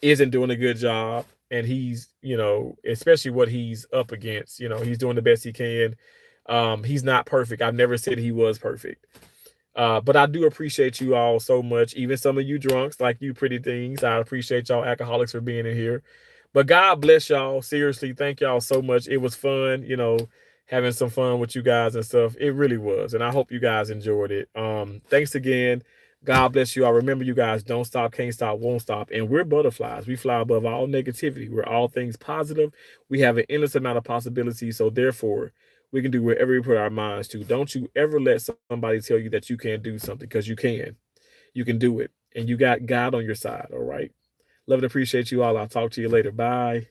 isn't doing a good job, and he's especially what he's up against. He's doing the best he can. He's not perfect. I've never said he was perfect. But I do appreciate you all so much. Even some of you drunks, like you pretty things, I appreciate y'all alcoholics for being in here. But God bless y'all. Seriously, thank y'all so much. It was fun, having some fun with you guys and stuff. It really was. And I hope you guys enjoyed it. Thanks again. God bless you all. Remember, you guys, don't stop, can't stop, won't stop. And we're butterflies. We fly above all negativity. We're all things positive. We have an endless amount of possibilities. So therefore, we can do whatever we put our minds to. Don't you ever let somebody tell you that you can't do something, because you can. You can do it. And you got God on your side. All right. Love and appreciate you all. I'll talk to you later. Bye.